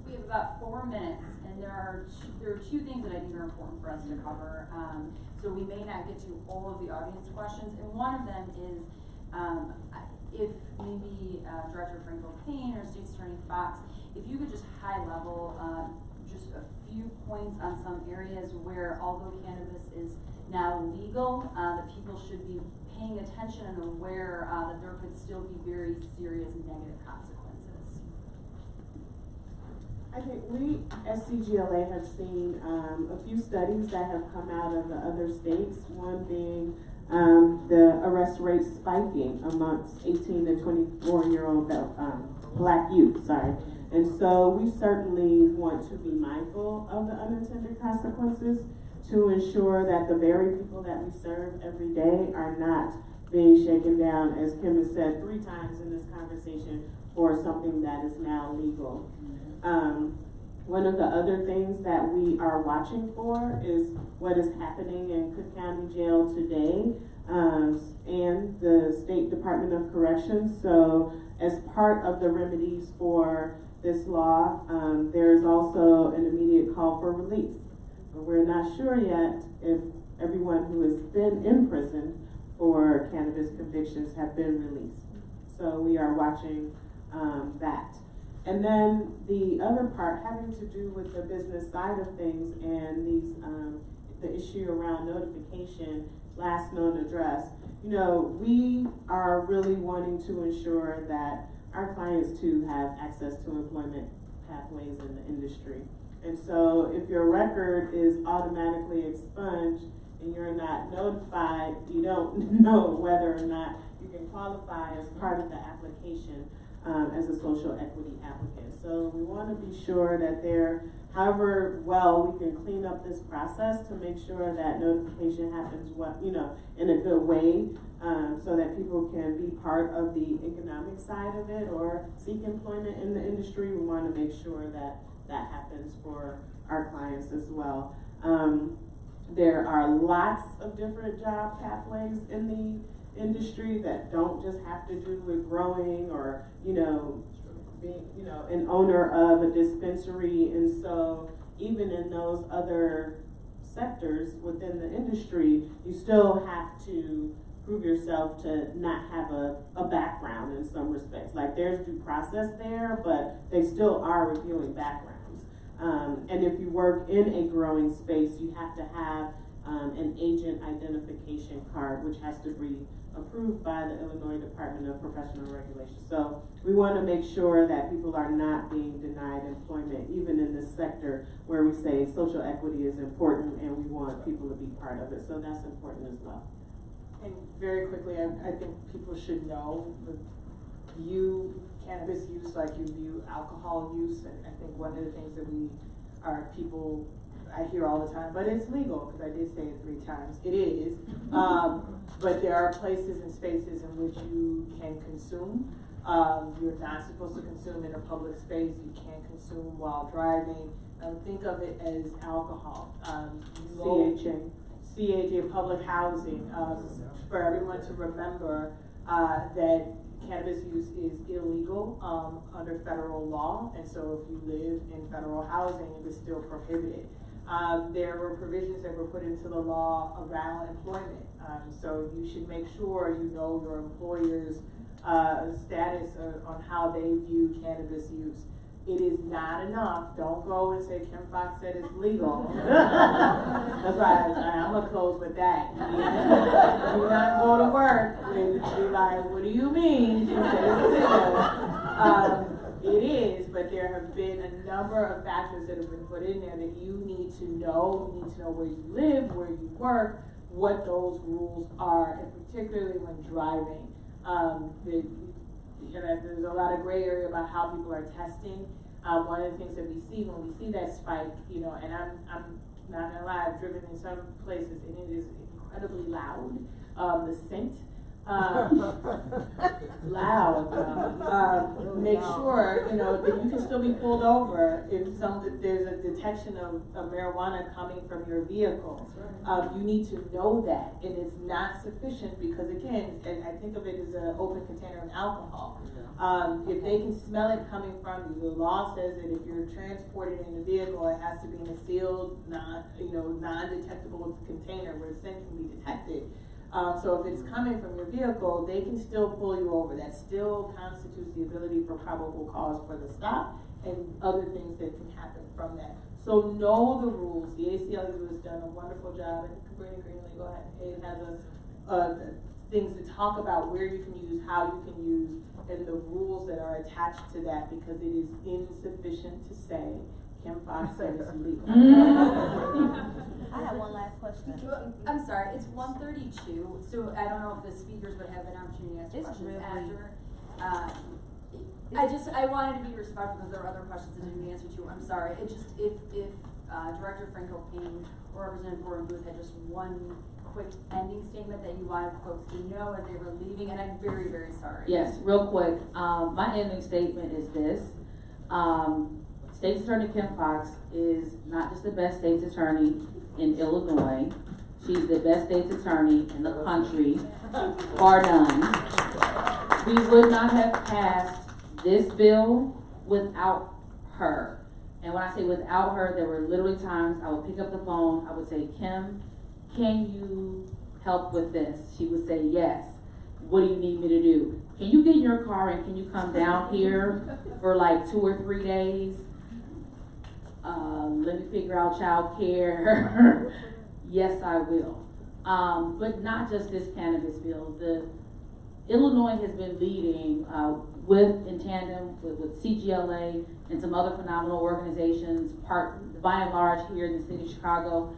Speaker 2: We have about 4 minutes, and there are two things that I think are important for us to cover. So we may not get to all of the audience questions, and one of them is if maybe Director Franco Payne or State Attorney Fox, if you could just high level, just a few points on some areas where, although cannabis is now legal, that people should be paying attention and aware that there could still be very serious negative consequences.
Speaker 3: I think we, as CGLA, have seen a few studies that have come out of the other states, one being the arrest rate spiking amongst 18 to 24-year-old Black youth, And so we certainly want to be mindful of the unintended consequences to ensure that the very people that we serve every day are not being shaken down, as Kim has said 3 times in this conversation, for something that is now legal. One of the other things that we are watching for is what is happening in Cook County Jail today and the State Department of Corrections. So as part of the remedies for this law, there is also an immediate call for release. But we're not sure yet if everyone who has been in prison for cannabis convictions have been released. So we are watching that. And then the other part having to do with the business side of things and these the issue around notification, last known address. We are really wanting to ensure that our clients too have access to employment pathways in the industry. And so if your record is automatically expunged and you're not notified, you don't know whether or not you can qualify as part of the application as a social equity applicant. So we want to be sure that however well we can clean up this process to make sure that notification happens in a good way, so that people can be part of the economic side of it or seek employment in the industry. We want to make sure that that happens for our clients as well. There are lots of different job pathways in the industry that don't just have to do with growing or, being, an owner of a dispensary. And so even in those other sectors within the industry, you still have to prove yourself to not have a background in some respects. Like there's due process there, but they still are reviewing backgrounds. And if you work in a growing space, you have to have an agent identification card, which has to be approved by the Illinois Department of Professional Regulation. So we want to make sure that people are not being denied employment, even in this sector where we say social equity is important and we want people to be part of it. So that's important as well.
Speaker 1: And very quickly, I think people should know that view cannabis use like you view alcohol use. And I think one of the things that I hear all the time, but it's legal, because I did say it 3 times. It is. But there are places and spaces in which you can consume. You're not supposed to consume in a public space. You can't consume while driving. Think of it as alcohol. CHA, public housing, for everyone to remember that cannabis use is illegal under federal law, and so if you live in federal housing, it is still prohibited. There were provisions that were put into the law around employment, so you should make sure you know your employer's status on how they view cannabis use. It is not enough. Don't go and say Kim Foxx said it's legal. That's right. I'm gonna close with that. Do not go to work and be like, "What do you mean?" She said it's legal. It is, but there have been a number of factors that have been put in there that you need to know. You need to know where you live, where you work, what those rules are, and particularly when driving. There's a lot of gray area about how people are testing. One of the things that we see when we see that spike, and I'm not gonna lie, I've driven in some places and it is incredibly loud. The scent, loud. Make sure, that you can still be pulled over if there's a detection of marijuana coming from your vehicle. You need to know that, and it's not sufficient because, again, and I think of it as an open container of alcohol. If they can smell it coming from you, the law says that if you're transported in a vehicle, it has to be in a sealed, non-detectable container where scent can be detected. So if it's coming from your vehicle, they can still pull you over. That still constitutes the ability for probable cause for the stop and other things that can happen from that. So know the rules. The ACLU has done a wonderful job, and Sabrina Greenlee, go ahead. It has things to talk about where you can use, how you can use, and the rules that are attached to that, because it is insufficient to say Kim Foxx said it's legal.
Speaker 6: I have one last question.
Speaker 2: I'm sorry, it's 1:32, so I don't know if the speakers would have an opportunity to ask questions after. I wanted to be respectful because there are other questions I didn't answer to. I'm sorry. It just, if Director Franco Payne or Representative Gordon Booth had just one quick ending statement that you wanted folks to know as they were leaving, and I'm very, very sorry.
Speaker 4: Yes, real quick. My ending statement is this. State's Attorney Kim Foxx is not just the best state's attorney in Illinois. She's the best state's attorney in the country, bar none. We would not have passed this bill without her. And when I say without her, there were literally times I would pick up the phone, I would say, Kim, can you help with this? She would say, yes. What do you need me to do? Can you get in your car and can you come down here for like 2 or 3 days? Let me figure out child care. Yes, I will. But not just this cannabis bill. Illinois has been leading in tandem with CGLA and some other phenomenal organizations, by and large here in the city of Chicago.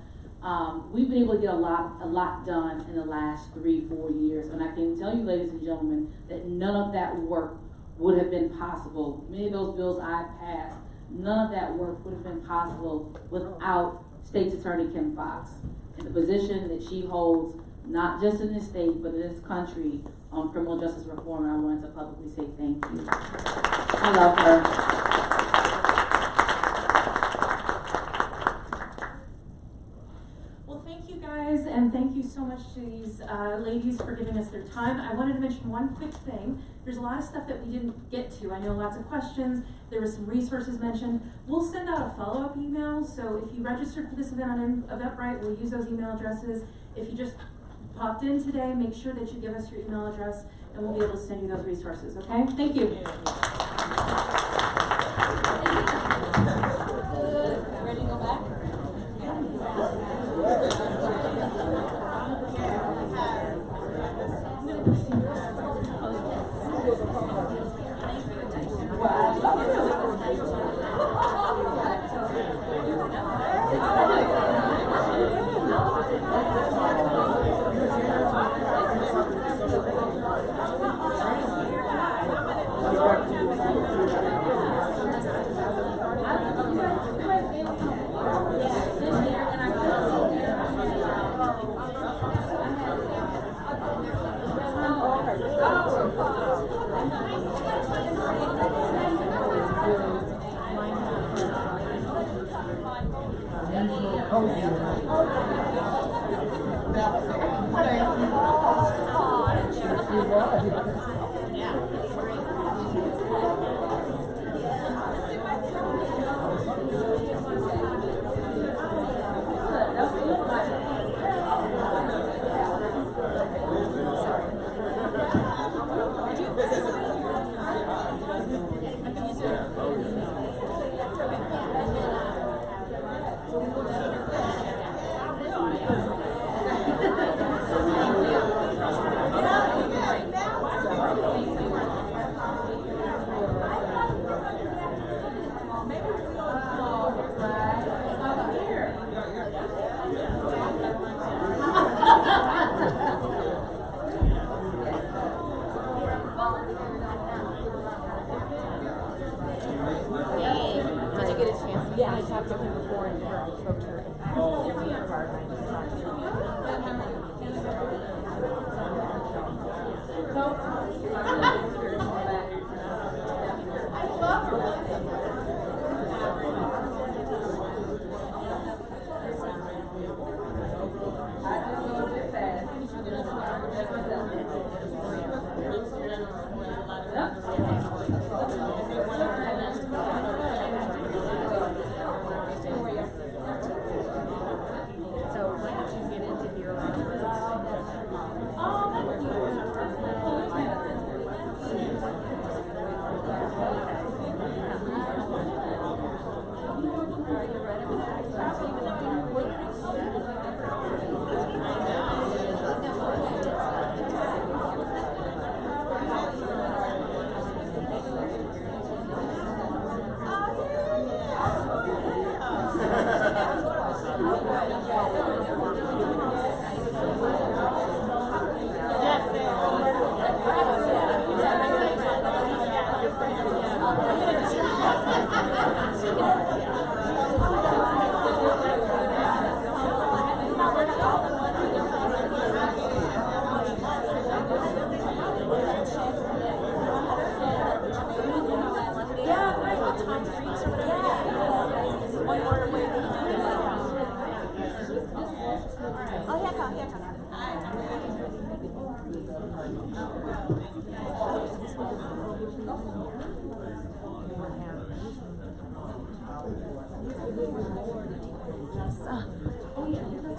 Speaker 4: We've been able to get a lot done in the last 3-4 years. And I can tell you, ladies and gentlemen, that none of that work would have been possible. Many of those bills I passed, none of that work would have been possible without State's Attorney Kim Foxx and the position that she holds, not just in this state, but in this country on criminal justice reform. And I wanted to publicly say thank you. I love her.
Speaker 6: Well, thank you
Speaker 8: time, I wanted to mention one quick thing. There's a lot of stuff that we didn't get to. I know lots of questions. There were some resources mentioned. We'll send out a follow-up email. So if you registered for this event on Eventbrite, we'll use those email addresses. If you just popped in today, make sure that you give us your email address and we'll be able to send you those resources, okay? Thank you.
Speaker 2: Ready to go back?
Speaker 6: Yeah, I talked to him before and spoke to her.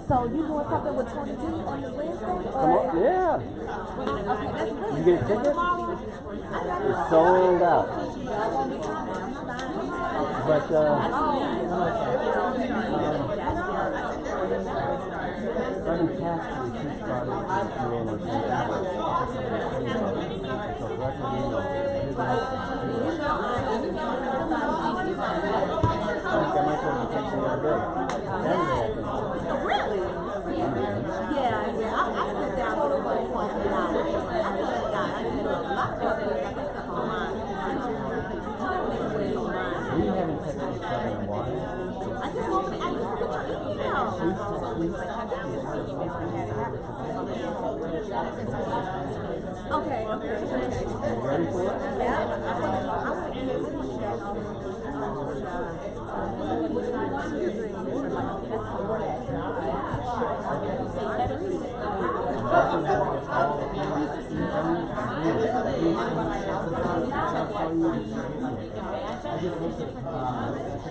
Speaker 6: So you doing something with Tony D on this Wednesday?
Speaker 9: Come on, yeah.
Speaker 6: Okay, that's good.
Speaker 9: You get a ticket?
Speaker 6: Tomorrow?
Speaker 9: It's sold out. But I've been tasked with two projects in community. I might be able to take some of the
Speaker 6: Really? Yeah. I sit down for the $1.9. I did a lot of stuff online.
Speaker 9: We haven't touched each other in a while.
Speaker 6: I just want to, I used to put your email. Okay.
Speaker 9: You ready for it?
Speaker 6: Yeah. I
Speaker 9: just looked at,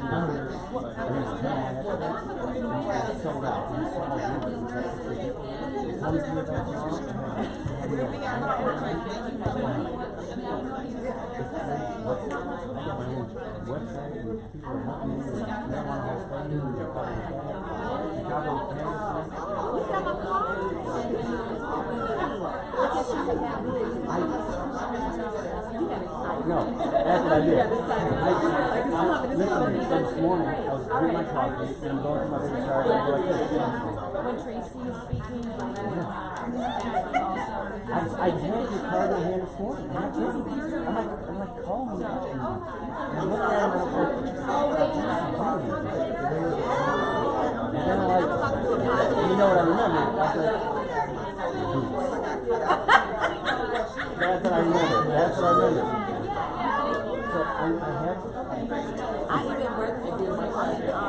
Speaker 9: numbers, and it's bad, it's sold out. It's all good. Comes to the back website and people are helping me with marijuana health funding and Chicago cannabis. No, that's what I did. Listen, this morning, I was drinking my coffee, and I'm going to my baby shower, and I go like this.
Speaker 6: When Tracy is speaking,
Speaker 9: I had your card in my hand this morning. I'm like, call me up. And I looked at him and I was like, and then I'm like, you know what I remember? I was like, that's what I remember. That's what I remember. So I had
Speaker 6: I even registered this on Richard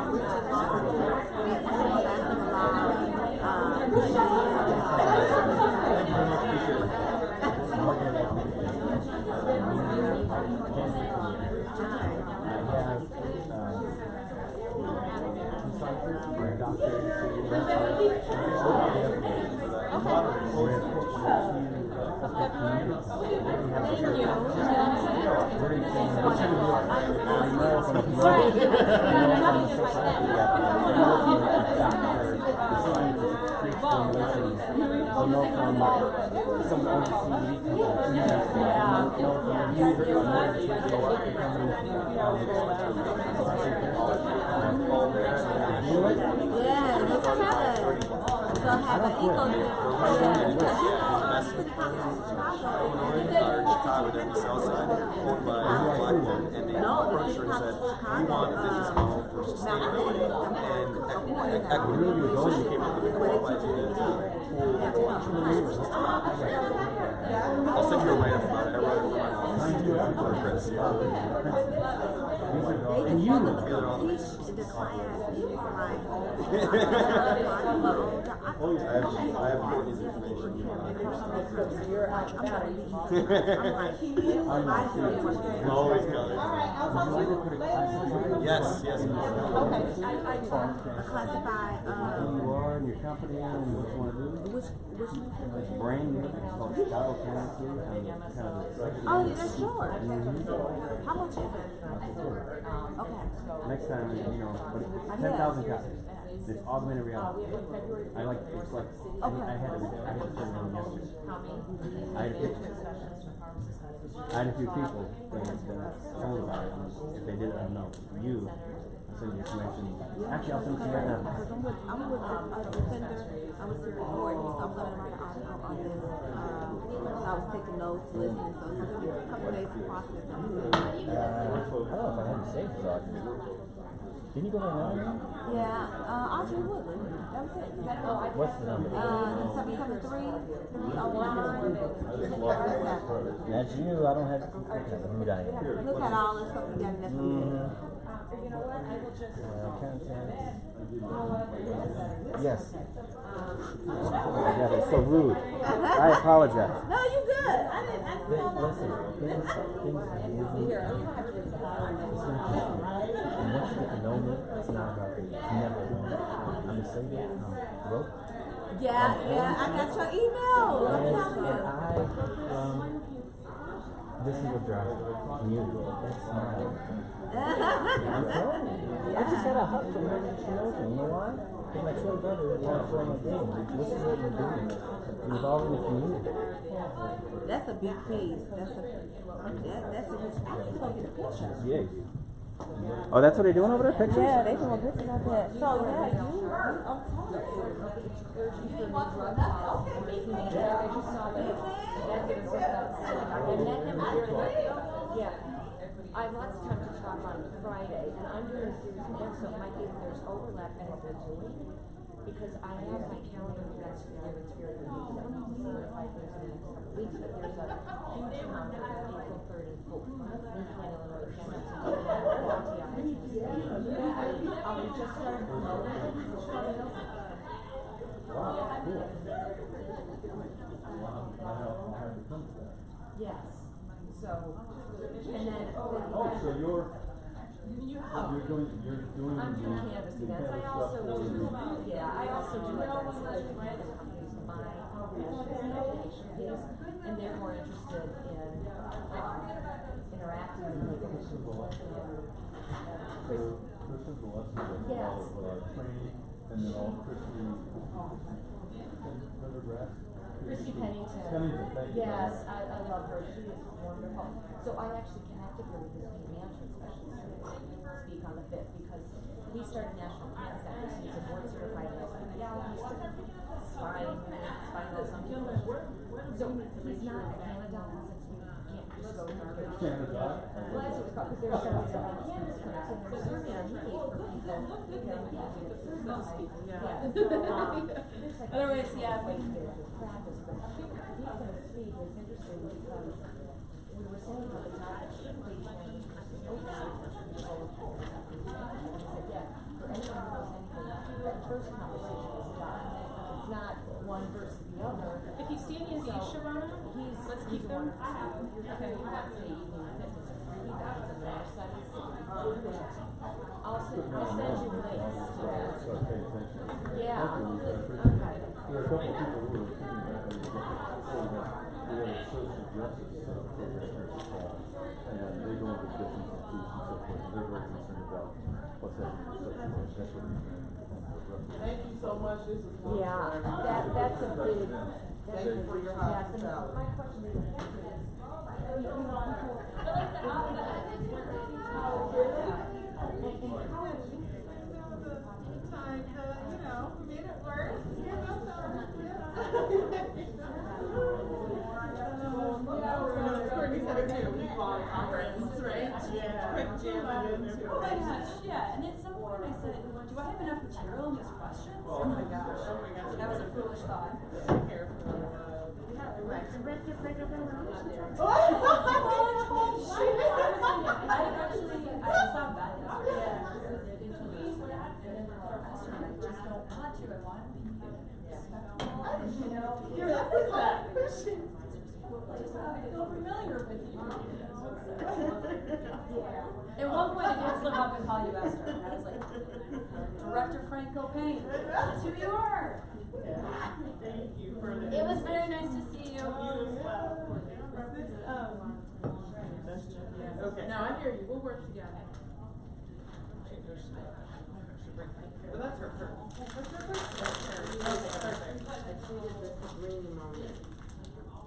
Speaker 7: I'll send you a write-up about it. I wrote it for my office.
Speaker 6: and you teach the class, and it's like,
Speaker 7: I have Courtney's information. Always colors. Yes, yes.
Speaker 6: classify,
Speaker 9: who you are and your company and what you want to do.
Speaker 6: which
Speaker 9: It's brand new. It's called Chicago Cannabis.
Speaker 6: oh, yeah, that's short. How much is it? Okay.
Speaker 9: Next time, but it's 10,000 copies. It's augmented reality. I like, it's like, I had to send one yesterday. I had a picture. I had a few people that told about it, and if they did it, I don't know. For you, I'll send you information. Actually, I'll send it to you right now.
Speaker 6: Because I'm with a defender, I'm with Superior Courtney, so I'm going to write an article on this. So I was taking notes, listening, so it's going to be a couple days to process everything.
Speaker 9: I don't know if I had to save the document. Didn't you go right now?
Speaker 6: Yeah, Audrey Woodland, that was it.
Speaker 9: What's the number?
Speaker 6: 773-301-37.
Speaker 9: That's you. I don't have to who I am.
Speaker 6: Look at all the stuff we got in there from there.
Speaker 9: Yes. Yeah, that's so rude. I apologize.
Speaker 6: No, you good. I didn't know
Speaker 9: Listen, things and once you get to know me, it's not about me. It's never about me. I'm a singer, I'm broke.
Speaker 6: Yeah, I got your email. I'm telling you.
Speaker 9: And this is what drives me. That's smile. I'm telling you. I just got a hug from her when she knows me. You know why? Because my twin brother is one of my game. This is what we're doing. We're involved in the community.
Speaker 6: That's a big piece. That's a big. I need to go get a picture.
Speaker 9: Yeah. Oh, that's what they're doing over there? Pictures?
Speaker 6: Yeah, they doing pictures like that. So yeah, you on top.
Speaker 10: Yeah. I have lots of time to talk on Friday, and I'm doing a series of events, so it might be that there's overlap in what we're doing, because I have my calendar that's very busy. So if I can do the next couple of weeks, but there's a huge amount of April 3rd and 4th in Illinois, Kansas, and I'll just start.
Speaker 9: Wow, cool.
Speaker 10: Yes. So, and then
Speaker 11: Oh, so you're doing
Speaker 10: I'm doing canvas events. I also do, yeah, I also do events like my education piece, and they're more interested in, interacting with
Speaker 11: This is the lesson. So this is the lesson
Speaker 10: Yes.
Speaker 11: of training, and then all Christy Pendergrass.
Speaker 10: Christy Pennington.
Speaker 11: Pennington, thank you.
Speaker 10: Yes, I love her. She is wonderful. So I actually connected her with this new management specialist to speak on the 5th because he started National Command Center. He's a board certified anesthesiologist and spine those on people. So he's not a Canada since we can't just go to our
Speaker 11: Canada.
Speaker 10: Well, that's what it's called, because there's so many different Canvas clinics and there's certainly a need for people, you know,
Speaker 2: Otherwise, yeah,
Speaker 10: practice, but he's gonna speak, it's interesting because we were saying at the time, it shouldn't be changed. And he said, yeah, for anyone who knows anything, that first conversation is done. It's not one versus the other.
Speaker 8: If you see any of these, Sharona, let's keep them.
Speaker 10: Okay. Wednesday evening, I think it's a free guide to the other side of the city. I'll send you links to that. Yeah. Okay.
Speaker 11: There are a couple of people who are thinking about it. We have a social justice program here at Paul, and they go into different institutions and so forth, and they're very concerned about what's happening in social justice. That's what we're doing.
Speaker 3: Thank you so much, this is wonderful.
Speaker 10: Yeah, that's a big,
Speaker 3: Thank you for your hospitality.
Speaker 10: my question is,
Speaker 2: yeah, and at some point I said, do I have enough material in these questions? Oh my gosh. That was a foolish thought. I saw that. You're like, who's that? I feel familiar with you. At one point, I did slip up and call you Esther. I was like, Director Frank Copain, that's who you are.
Speaker 3: Thank you for that.
Speaker 2: It was very nice to see you.
Speaker 3: Okay.
Speaker 1: No, I hear you, we'll work together.
Speaker 3: Well, that's her first.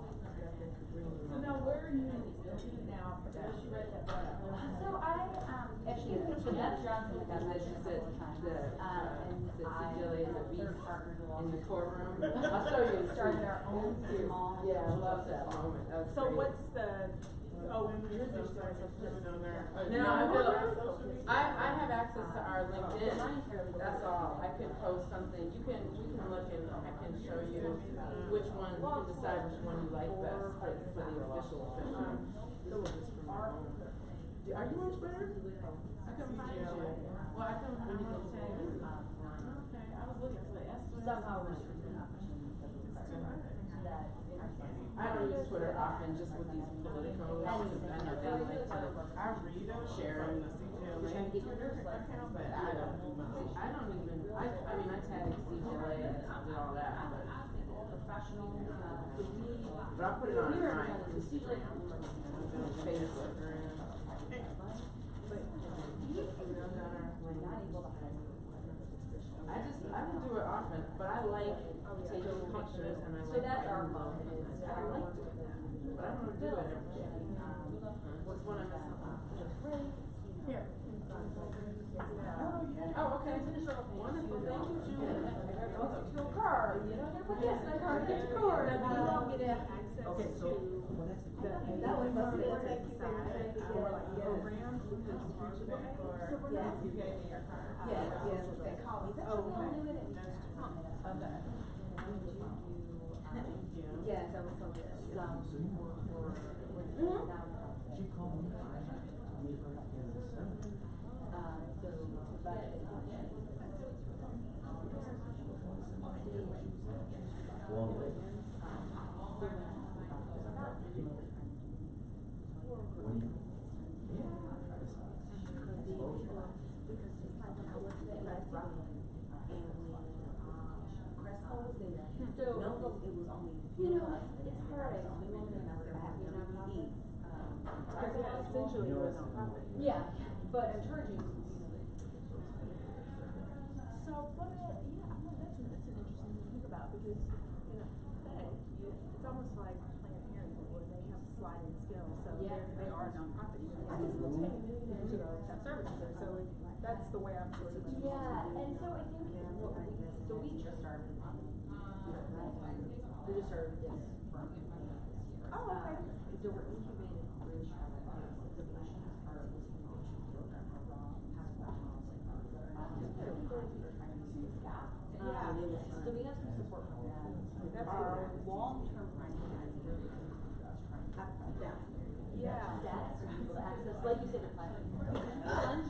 Speaker 1: So now where are you now?
Speaker 2: So I, actually, Jeanette Johnson got mentioned at the time. And
Speaker 1: CJLA is a beast in the courtroom.
Speaker 2: I'll show you. Started our own small.
Speaker 1: Yeah, I love that moment. That was
Speaker 3: So
Speaker 1: great.
Speaker 3: what's the, oh, you're just on there.
Speaker 1: No, I have access to our LinkedIn, that's all, I can post something, we can look and I can show you which one, you can decide which one you like best for the official. Are you on Twitter? I can find you. Well, I can, tag you. Okay, I was looking for the Esther.
Speaker 2: Somehow
Speaker 1: I don't use Twitter often, just with these politicals. I know they like to.
Speaker 3: I read them,
Speaker 1: Share
Speaker 3: from
Speaker 1: them.
Speaker 3: the CJLA account, but I don't do much.
Speaker 1: I don't even, I mean, I tag CJLA and all that, but professional, but I put it on my Instagram, Facebook, I don't do it often, but I like taking pictures and I like.
Speaker 2: So that's our phone.
Speaker 1: I like doing that, but I don't do it every day. What's one of them? Here. Oh, okay. Wonderful, thank you, Julie. I gotta go to your card, you know, I gotta put this in my card, get your card, and you don't get access to.
Speaker 3: Okay, so
Speaker 6: That was must be a side.
Speaker 3: program, you gave me your card.
Speaker 6: Yes, yes, they call me.
Speaker 3: Oh, okay.
Speaker 6: Yes, that was so good.
Speaker 9: She called me.
Speaker 11: Long way. When you
Speaker 6: it's like when I went to that last rock, and when, Cresco was there,
Speaker 10: So,
Speaker 6: Memphis, it was only,
Speaker 10: you know, it's hard, I don't
Speaker 6: women and us back,
Speaker 10: you know,
Speaker 6: east.
Speaker 5: Essentially, we're nonprofit.
Speaker 10: yeah, but I'm charging.
Speaker 5: So, what, yeah, I know that's an interesting thing to think about, because, in effect, it's almost like Planned Parenthood, where they have sliding scale, so
Speaker 10: Yeah.
Speaker 5: they are a nonprofit, even though it's still paying, you know, to have services there, so that's the way I'm sort of.
Speaker 10: Yeah, and so I think, so we just started, we just started this firm this year.
Speaker 5: Oh, okay.
Speaker 10: So we're incubated bridge incubations are listening to program for passport housing.
Speaker 5: Yeah.
Speaker 10: So we have some support from that.
Speaker 5: That's
Speaker 10: Our
Speaker 5: good.
Speaker 10: long-term planning is very
Speaker 5: Yeah.
Speaker 10: Stats, people access, like you said, the planning.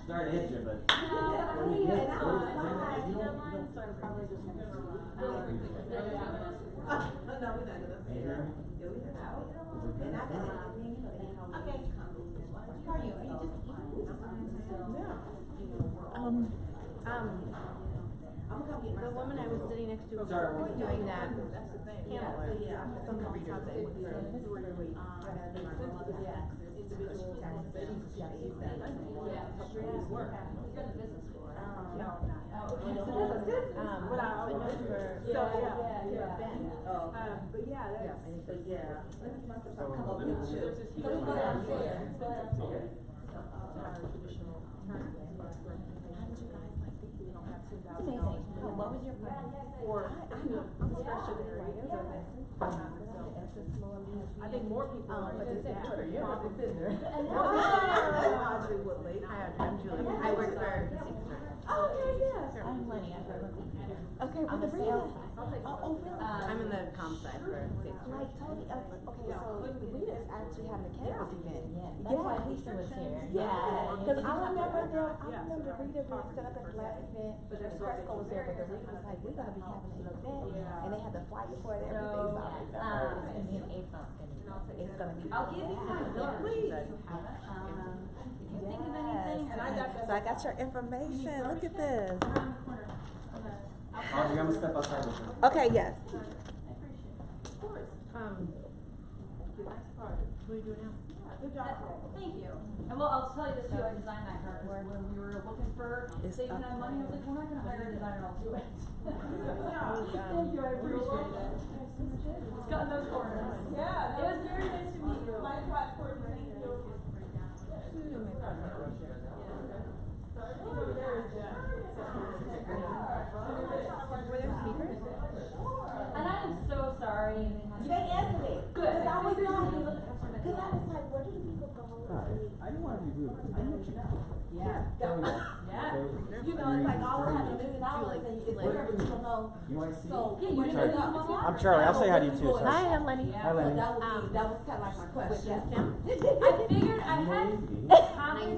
Speaker 9: Sorry to hit you, but.
Speaker 10: No, I mean, and I was outside deadline, so I'm probably just gonna see.
Speaker 6: No, we're not gonna say that. Yeah, we can out. And I got it. Okay. How are you? Are you just eating? I'm gonna get
Speaker 5: The woman I was sitting next to was doing that. That's the thing.
Speaker 6: Yeah, so yeah, I'm some of the topic with the individual taxes.
Speaker 10: Yeah.
Speaker 6: Work.
Speaker 10: He's got a business school, right?
Speaker 5: No,
Speaker 10: Oh, okay.
Speaker 5: but I remember. So,
Speaker 10: yeah.
Speaker 6: Oh.
Speaker 5: But yeah, that's.
Speaker 6: But yeah, let me must have come up with pictures.
Speaker 10: So we go downstairs, go downstairs.
Speaker 5: Our traditional term. How did you guys like think we don't have $10,000?
Speaker 6: Amazing. What was your plan?
Speaker 5: For, I'm discretionary, I think more people are just that.
Speaker 6: Audrey Woodley.
Speaker 5: Hi, I'm Julie. I work for.
Speaker 6: Oh, okay, yeah.
Speaker 5: I'm Lenny.
Speaker 6: Okay, with the Rita. Oh, really?
Speaker 5: I'm in the comp side for
Speaker 6: Like Tony, okay, so Rita is actually having a campus event.
Speaker 5: That's why Lisa was here.
Speaker 6: Yeah, cause I remember Rita being set up at the last event, Cresco was there, but the Rita was like, we're gonna be having an event, and they had the flyer for it, everything, so I remember.
Speaker 5: It's gonna be in April.
Speaker 6: It's gonna be.
Speaker 10: I'll give you my bill, please. If you think of anything,
Speaker 6: And so I got your information, look at this.
Speaker 9: Audrey, I'm gonna step outside with you.
Speaker 6: Okay, yes.
Speaker 10: Of course.
Speaker 5: What are you doing now?
Speaker 10: Good job. Thank you. And well, I'll tell you this too, I designed that card where when we were looking for saving on money, I was like, we're not gonna hire a designer, I'll do it. Thank you, I appreciate it. It's got those corners. Yeah. It was very nice to meet you. My platform, thank you.
Speaker 5: Were there speakers?
Speaker 10: And I am so sorry.
Speaker 6: They answered it.
Speaker 10: Good.
Speaker 6: Cause I was like, where do the people go?
Speaker 9: I didn't want to be rude. I know what you know.
Speaker 10: Yeah.
Speaker 6: Yeah. You know, it's like always having $1 million and it's there, but you don't know.
Speaker 9: You want to see?
Speaker 6: So.
Speaker 10: Yeah, you
Speaker 9: Sorry.
Speaker 10: didn't know.
Speaker 9: I'm Charlie. I'll say hi to you too.
Speaker 6: Hi, I'm Lenny.
Speaker 9: Hi, Lenny.
Speaker 6: So that was kind of like my question.
Speaker 10: I figured I had
Speaker 9: Maybe.
Speaker 10: common